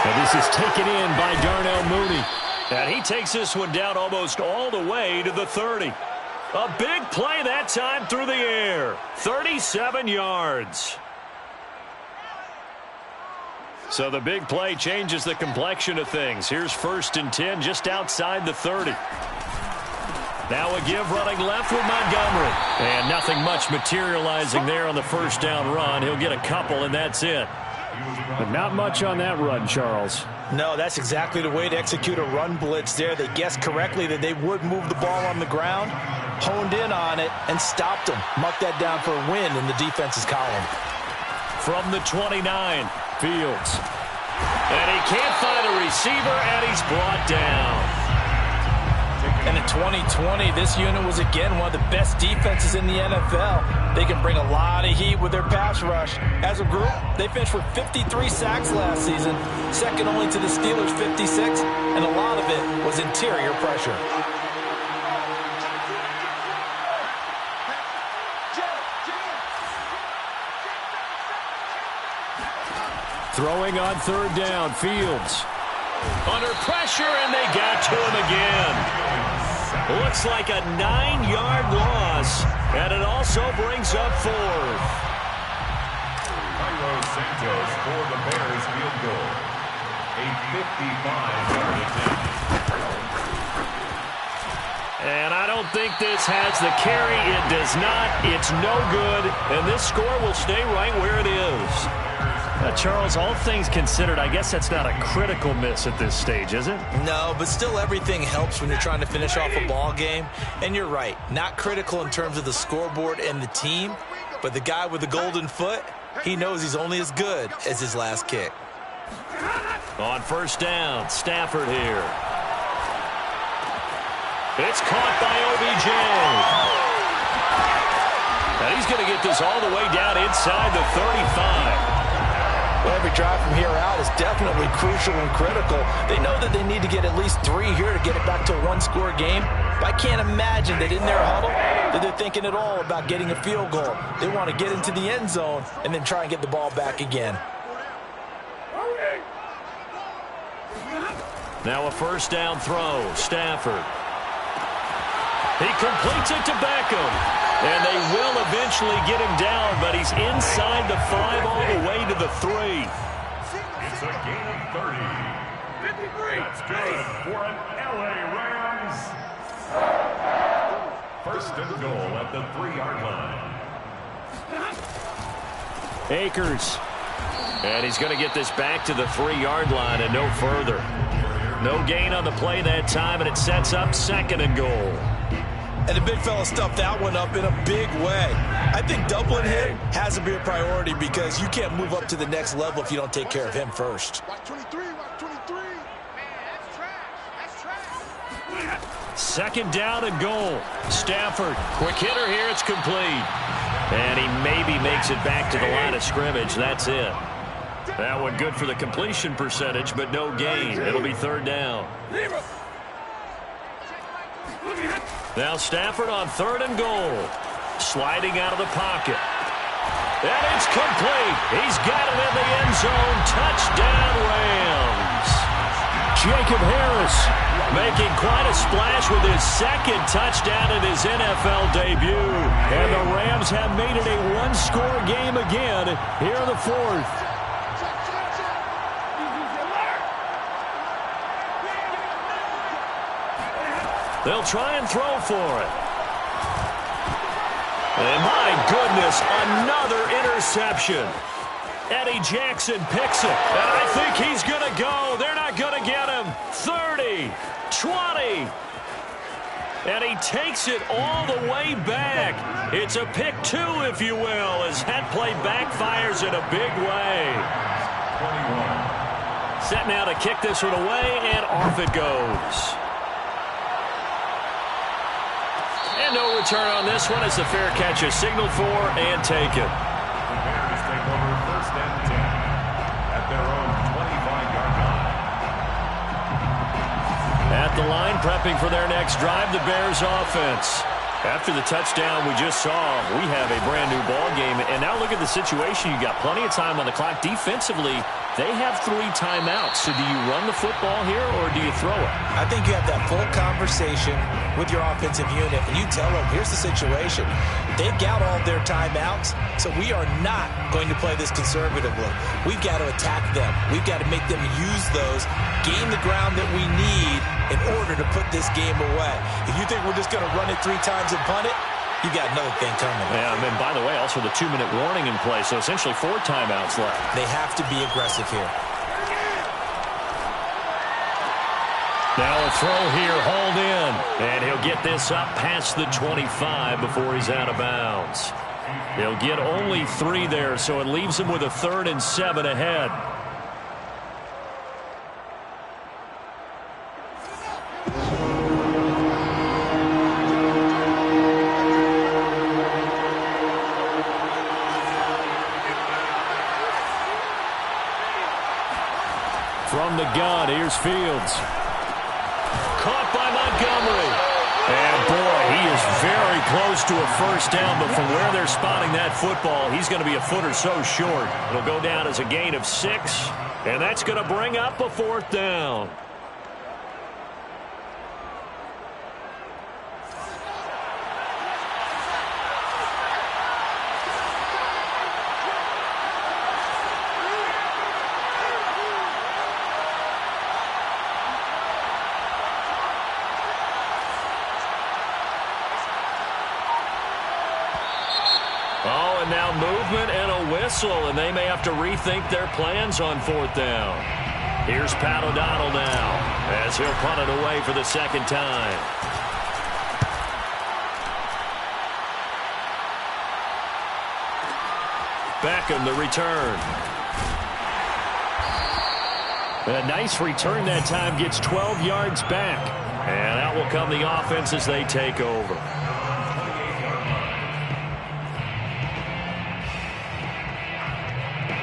And this is taken in by Darnell Mooney. And he takes this one down almost all the way to the 30. A big play that time through the air. 37 yards. So the big play changes the complexion of things. Here's 1st and 10 just outside the 30. Now a give running left with Montgomery. And nothing much materializing there on the first down run. He'll get a couple, and that's it. But not much on that run, Charles. No, that's exactly the way to execute a run blitz there. They guessed correctly that they would move the ball on the ground, honed in on it, and stopped them. Mark that down for a win in the defense's column. From the 29, Fields. And he can't find a receiver, and he's brought down. And in 2020, this unit was again one of the best defenses in the NFL. They can bring a lot of heat with their pass rush. As a group, they finished with 53 sacks last season, second only to the Steelers' 56, and a lot of it was interior pressure. Throwing on 3rd down, Fields. Under pressure, and they got to him again. Looks like a 9-yard loss, and it also brings up 4th. Cairo Santos for the Bears field goal. A 55-yard attempt. And I don't think this has the carry. It does not. It's no good, and this score will stay right where it is. Charles, all things considered, I guess that's not a critical miss at this stage, is it? No, but still everything helps when you're trying to finish off a ball game. And you're right, not critical in terms of the scoreboard and the team, but the guy with the golden foot, he knows he's only as good as his last kick. On 1st down, Stafford here. It's caught by OBJ. And he's going to get this all the way down inside the 35. Well, every drive from here out is definitely crucial and critical. They know that they need to get at least 3 here to get it back to a 1-score game. But I can't imagine that in their huddle that they're thinking at all about getting a field goal. They want to get into the end zone and then try and get the ball back again. Now a 1st down throw, Stafford. He completes it to Beckham. And they will eventually get him down, but he's inside the 5 all the way to the 3. It's a gain of 30. That's good for an LA Rams. 1st and goal at the 3-yard line. Akers. And he's going to get this back to the 3-yard line and no further. No gain on the play that time, and it sets up 2nd and goal. And the big fella stuffed that one up in a big way. I think doubling him has to be a priority because you can't move up to the next level if you don't take care of him first. Watch 23, watch 23. Man, that's trash. That's trash. 2nd down and goal. Stafford, quick hitter here. It's complete. And he maybe makes it back to the line of scrimmage. That's it. That one good for the completion percentage, but no gain. It'll be 3rd down. Now Stafford on 3rd and goal. Sliding out of the pocket. And it's complete. He's got it in the end zone. Touchdown, Rams. Jacob Harris making quite a splash with his 2nd touchdown in his NFL debut. And the Rams have made it a 1-score game again here in the 4th. They'll try and throw for it. And my goodness, another interception. Eddie Jackson picks it. And I think he's going to go. They're not going to get him. 30, 20. And he takes it all the way back. It's a pick 2, if you will, as that play backfires in a big way. 21. Set now to kick this one away, and off it goes. And no return on this one as the fair catch is signaled for and taken. The Bears take over 1st and 10 at their own 25-yard line. At the line, prepping for their next drive, the Bears offense. After the touchdown we just saw, we have a brand new ball game. And now look at the situation. You got plenty of time on the clock defensively. They have 3 timeouts. So do you run the football here or do you throw it? I think you have that full conversation with your offensive unit, and you tell them, here's the situation. They've got all their timeouts, so we are not going to play this conservatively. We've got to attack them. We've got to make them use those, gain the ground that we need in order to put this game away. If you think we're just going to run it 3 times and punt it, you got another thing coming. Yeah, and then, by the way, also the 2-minute warning in play, so essentially 4 timeouts left. They have to be aggressive here. Now a throw here, hauled in. And he'll get this up past the 25 before he's out of bounds. He'll get only 3 there, so it leaves him with a 3rd and 7 ahead. From the gun, here's Fields. Caught by Montgomery. And, boy, he is very close to a first down, but from where they're spotting that football, he's going to be a foot or so short. It'll go down as a gain of 6, and that's going to bring up a 4th down. Oh, and now movement and a whistle, and they may have to rethink their plans on 4th down. Here's Pat O'Donnell now as he'll punt it away for the 2nd time. Beckham, the return. A nice return that time, gets 12 yards back. And out will come the offense as they take over.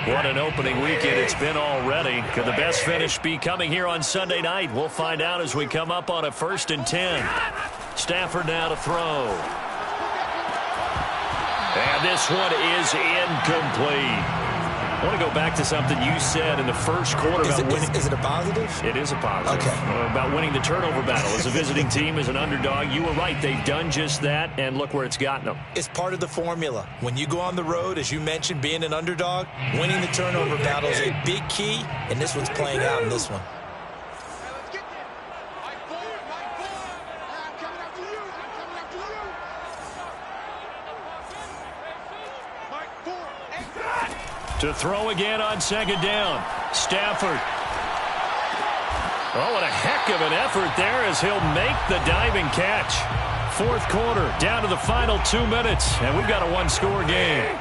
What an opening weekend it's been already. Could the best finish be coming here on Sunday night? We'll find out as we come up on a 1st and 10. Stafford now to throw. And this one is incomplete. I want to go back to something you said in the first quarter about winning. Is it a positive? It is a positive. Okay. About winning the turnover battle. As a visiting team, as an underdog, you were right. They've done just that, and look where it's gotten them. It's part of the formula. When you go on the road, as you mentioned, being an underdog, winning the turnover battle is a big key, and this one's playing out in this one. To throw again on 2nd down. Stafford. Oh, what a heck of an effort there as he'll make the diving catch. 4th quarter, down to the final 2 minutes, and we've got a 1-score game.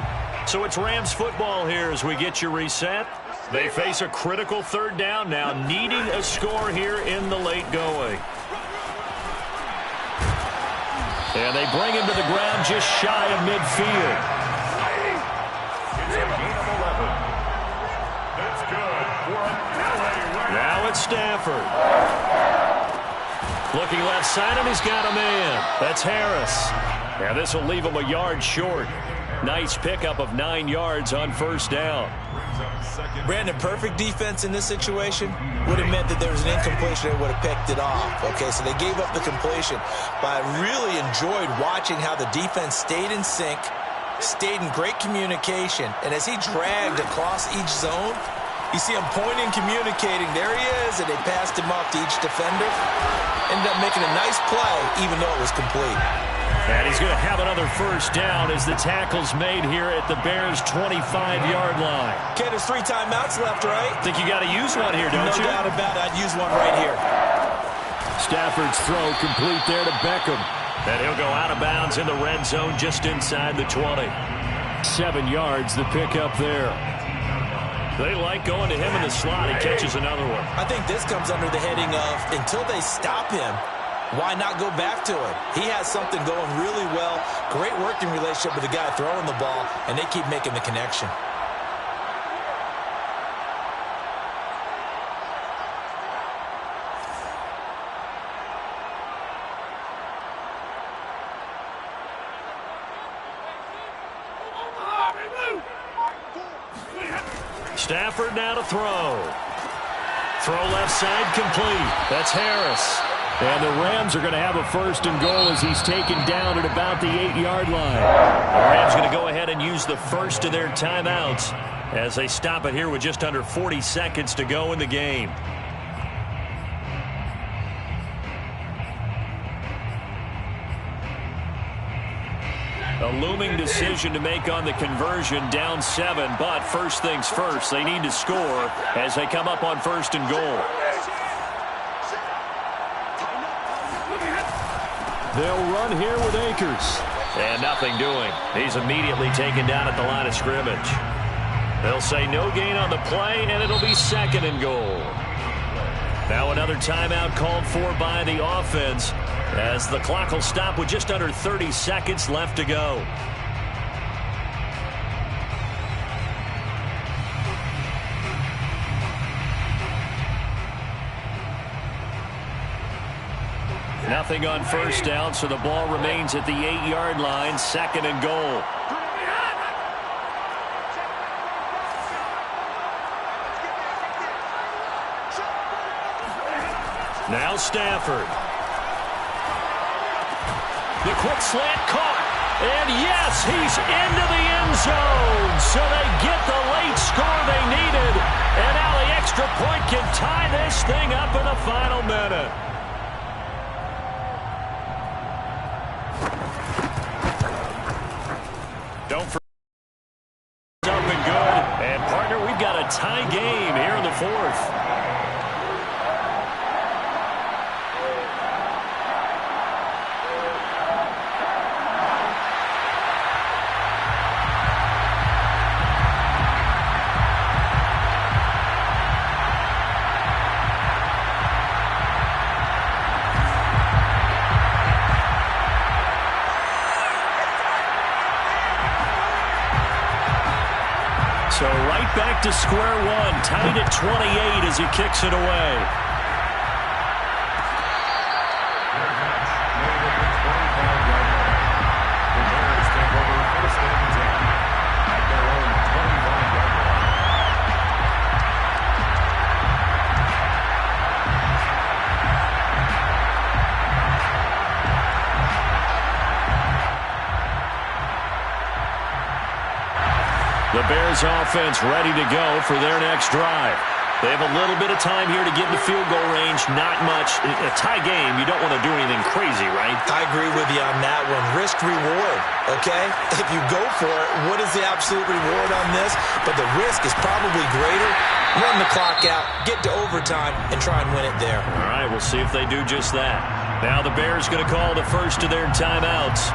So it's Rams football here as we get you reset. They face a critical 3rd down now, needing a score here in the late going. And they bring him to the ground just shy of midfield. Now it's Stafford. Looking left side, and he's got a man. That's Harris. Now this will leave him a yard short. Nice pickup of 9 yards on 1st down. Brandon, perfect defense in this situation would have meant that there was an incompletion that would have picked it off. Okay, so they gave up the completion. But I really enjoyed watching how the defense stayed in sync, stayed in great communication, and as he dragged across each zone, you see him pointing, communicating. There he is, and they passed him off to each defender. Ended up making a nice play, even though it was complete. And he's going to have another 1st down as the tackle's made here at the Bears' 25-yard line. Okay, there's 3 timeouts left, right? Think you got to use one here, don't you? No doubt about it. I'd use one right here. Stafford's throw complete there to Beckham. And he'll go out of bounds in the red zone just inside the 20. 7 yards, the pickup there. They like going to him in the slot. He catches another one. I think this comes under the heading of, until they stop him, why not go back to him? He has something going really well. Great working relationship with the guy throwing the ball, and they keep making the connection. Stafford now to throw. Throw left side complete. That's Harris. And the Rams are going to have a 1st and goal as he's taken down at about the 8-yard line. The Rams going to go ahead and use the first of their timeouts as they stop it here with just under 40 seconds to go in the game. A looming decision to make on the conversion, down 7, but first things first, they need to score as they come up on 1st and goal. They'll run here with Akers. And nothing doing. He's immediately taken down at the line of scrimmage. They'll say no gain on the play, and it'll be 2nd and goal. Now another timeout called for by the offense as the clock will stop with just under 30 seconds left to go. Nothing on 1st down, so the ball remains at the 8-yard line, 2nd and goal. Now Stafford. The quick slant caught. And yes, he's into the end zone. So they get the late score they needed. And now the extra point can tie this thing up in the final minute. Don't forget up and good. And partner, we've got a tie game here in the 4th. So right back to square one, tied at 28 as he kicks it away. The Bears offense ready to go for their next drive. They have a little bit of time here to get in the field goal range. Not much. A tie game, you don't want to do anything crazy, right? I agree with you on that one. Risk reward, okay? If you go for it, what is the absolute reward on this? But the risk is probably greater. Run the clock out, get to overtime, and try and win it there. All right, we'll see if they do just that. Now the Bears going to call the first of their timeouts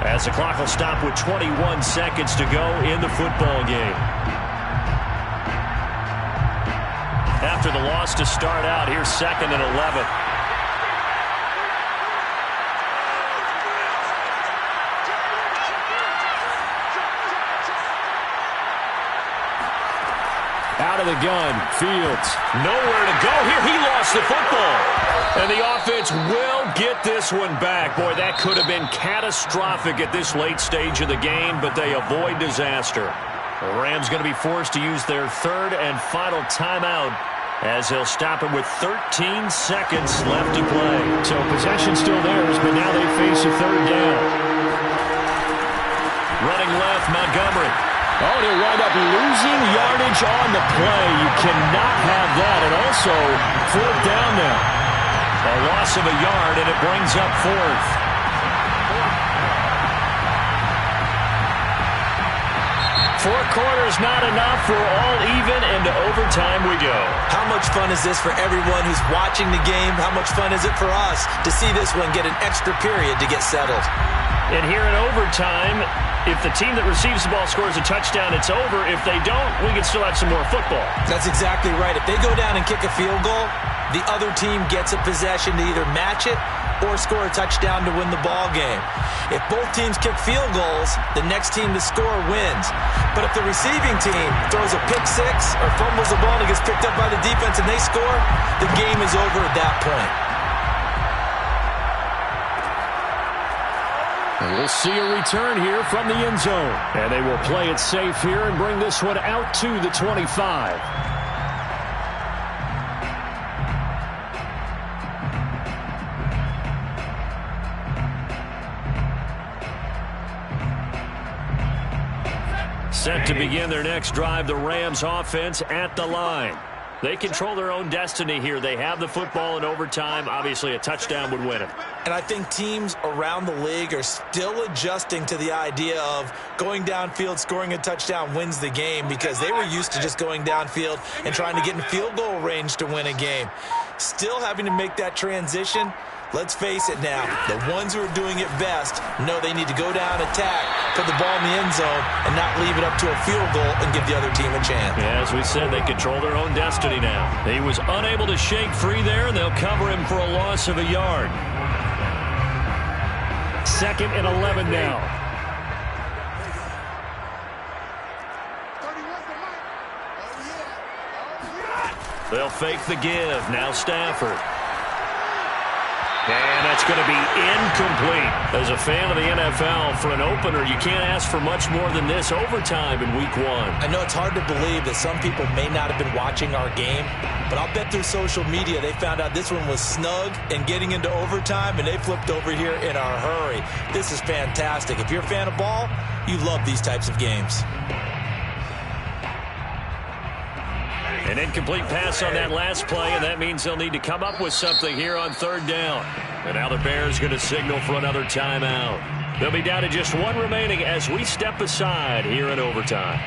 as the clock will stop with 21 seconds to go in the football game. After the loss to start out, here's 2nd and 11. Out of the gun, Fields. Nowhere to go here. He lost the football. And the offense will get this one back. Boy, that could have been catastrophic at this late stage of the game, but they avoid disaster. The Rams going to be forced to use their 3rd and final timeout as they'll stop it with 13 seconds left to play. So possession still theirs, but now they face a 3rd down. Running left, Montgomery. Oh, they'll wind up losing yardage on the play. You cannot have that. And also, 4th down now. A loss of a yard, and it brings up 4th. Four quarters not enough. We're all even, and to overtime we go. How much fun is this for everyone who's watching the game? How much fun is it for us to see this one get an extra period to get settled? And here in overtime, if the team that receives the ball scores a touchdown, it's over. If they don't, we can still have some more football. That's exactly right. If they go down and kick a field goal, the other team gets a possession to either match it or score a touchdown to win the ball game. If both teams kick field goals, the next team to score wins. But if the receiving team throws a pick six or fumbles the ball and it gets picked up by the defense and they score, the game is over at that point. And we'll see a return here from the end zone. And they will play it safe here and bring this one out to the 25. Set to begin their next drive, the Rams offense at the line. They control their own destiny here. They have the football in overtime. Obviously, a touchdown would win it. And I think teams around the league are still adjusting to the idea of going downfield, scoring a touchdown wins the game, because they were used to just going downfield and trying to get in field goal range to win a game. Still having to make that transition. Let's face it now, the ones who are doing it best know they need to go down, attack, put the ball in the end zone, and not leave it up to a field goal and give the other team a chance. Yeah, as we said, they control their own destiny now. He was unable to shake free there, and they'll cover him for a loss of a yard. 2nd and 11 now. They'll fake the give. Now Stafford. And that's going to be incomplete. As a fan of the NFL, for an opener, you can't ask for much more than this overtime in Week 1. I know it's hard to believe that some people may not have been watching our game, but I'll bet through social media they found out this one was snug and getting into overtime, and they flipped over here in a hurry. This is fantastic. If you're a fan of ball, you love these types of games. An incomplete pass on that last play, and that means they'll need to come up with something here on 3rd down. And now the Bears going to signal for another timeout. They'll be down to just one remaining as we step aside here in overtime.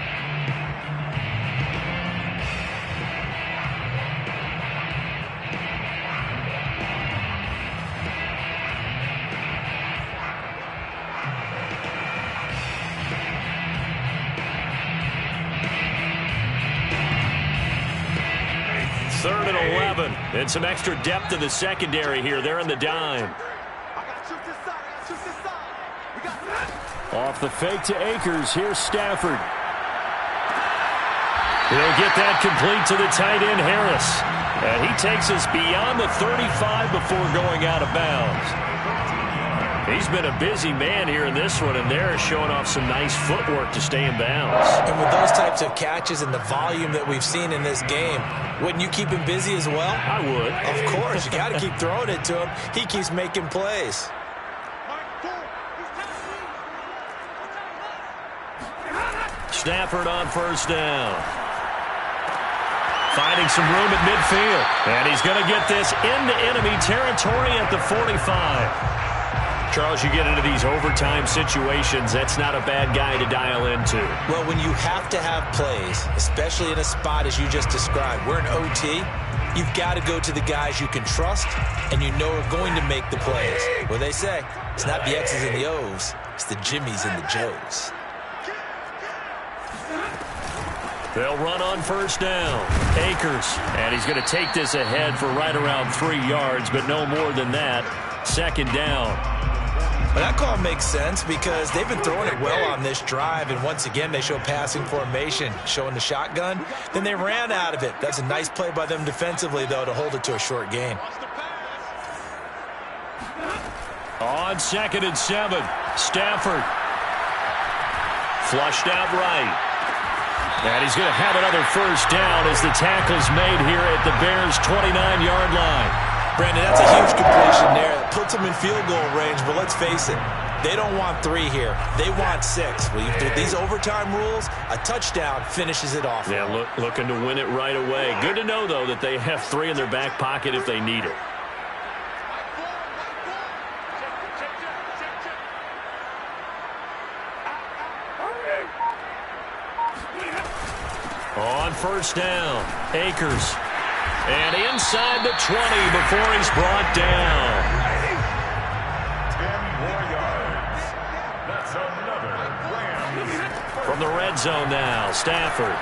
Third and 11. And some extra depth in the secondary here. They're in the dime. Off the fake to Akers. Here's Stafford. He'll get that complete to the tight end, Harris. And he takes us beyond the 35 before going out of bounds. He's been a busy man here in this one, and they're showing off some nice footwork to stay in bounds. And with those types of catches and the volume that we've seen in this game, wouldn't you keep him busy as well? I would. Of course. You got to keep throwing it to him. He keeps making plays. Stafford on 1st down. Finding some room at midfield. And he's going to get this into enemy territory at the 45. Charles, you get into these overtime situations, that's not a bad guy to dial into. Well, when you have to have plays, especially in a spot as you just described, we're in OT, you've got to go to the guys you can trust and you know are going to make the plays. What they say, it's not the X's and the O's, it's the Jimmys and the Joes. They'll run on 1st down. Akers. And he's going to take this ahead for right around 3 yards, but no more than that. 2nd down. Well, that call makes sense because they've been throwing it well on this drive, and once again they show passing formation, showing the shotgun. Then they ran out of it. That's a nice play by them defensively, though, to hold it to a short gain. On 2nd and 7, Stafford. Flushed out right. And he's going to have another 1st down as the tackle's made here at the Bears' 29-yard line. Brandon, that's a huge completion there. It puts them in field goal range, but let's face it, they don't want 3 here. They want 6. Well, with these overtime rules, a touchdown finishes it off. Yeah, looking to win it right away. Good to know, though, that they have 3 in their back pocket if they need it. On 1st down, Akers. And inside the 20 before he's brought down. 10 more yards. That's another Rams. From the red zone now, Stafford.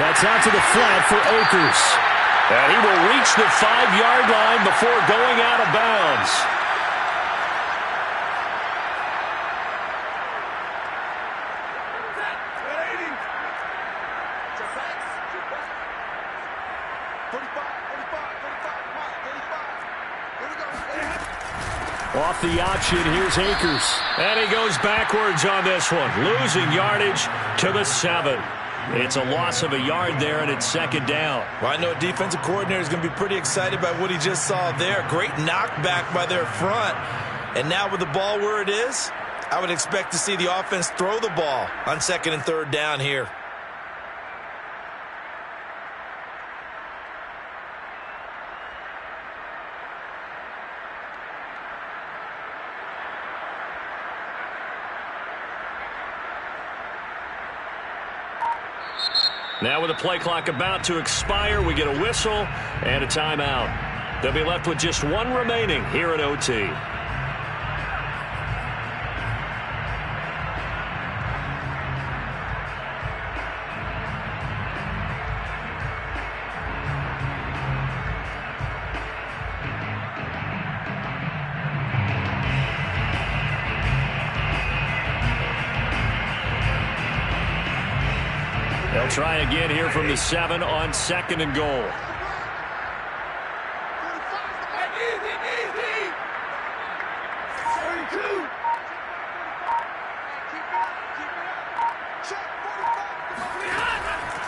That's out to the flat for Akers. And he will reach the 5-yard line before going out of bounds. Off the option, here's Akers. And he goes backwards on this one, losing yardage to the 7. It's a loss of a yard there, and it's second down. Well, I know a defensive coordinator is going to be pretty excited by what he just saw there. Great knockback by their front. And now with the ball where it is, I would expect to see the offense throw the ball on second and third down here. Now with the play clock about to expire, we get a whistle and a timeout. They'll be left with just one remaining here at OT. They'll try again here from the 7 on second and goal.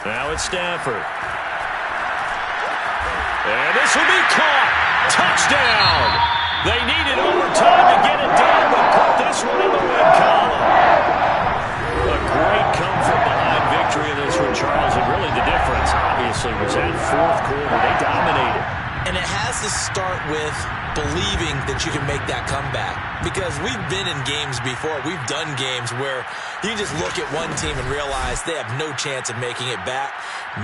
Now it's Stafford. And this will be caught. Touchdown. They needed overtime to get it done, but put this one in the win column. A great come from behind victory in this one, Charles. And really the difference, obviously, was that fourth quarter. They dominated. And it has to start with believing that you can make that comeback. Because we've been in games before. We've done games where you just look at one team and realize they have no chance of making it back.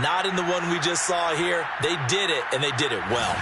Not in the one we just saw here. They did it, and they did it well.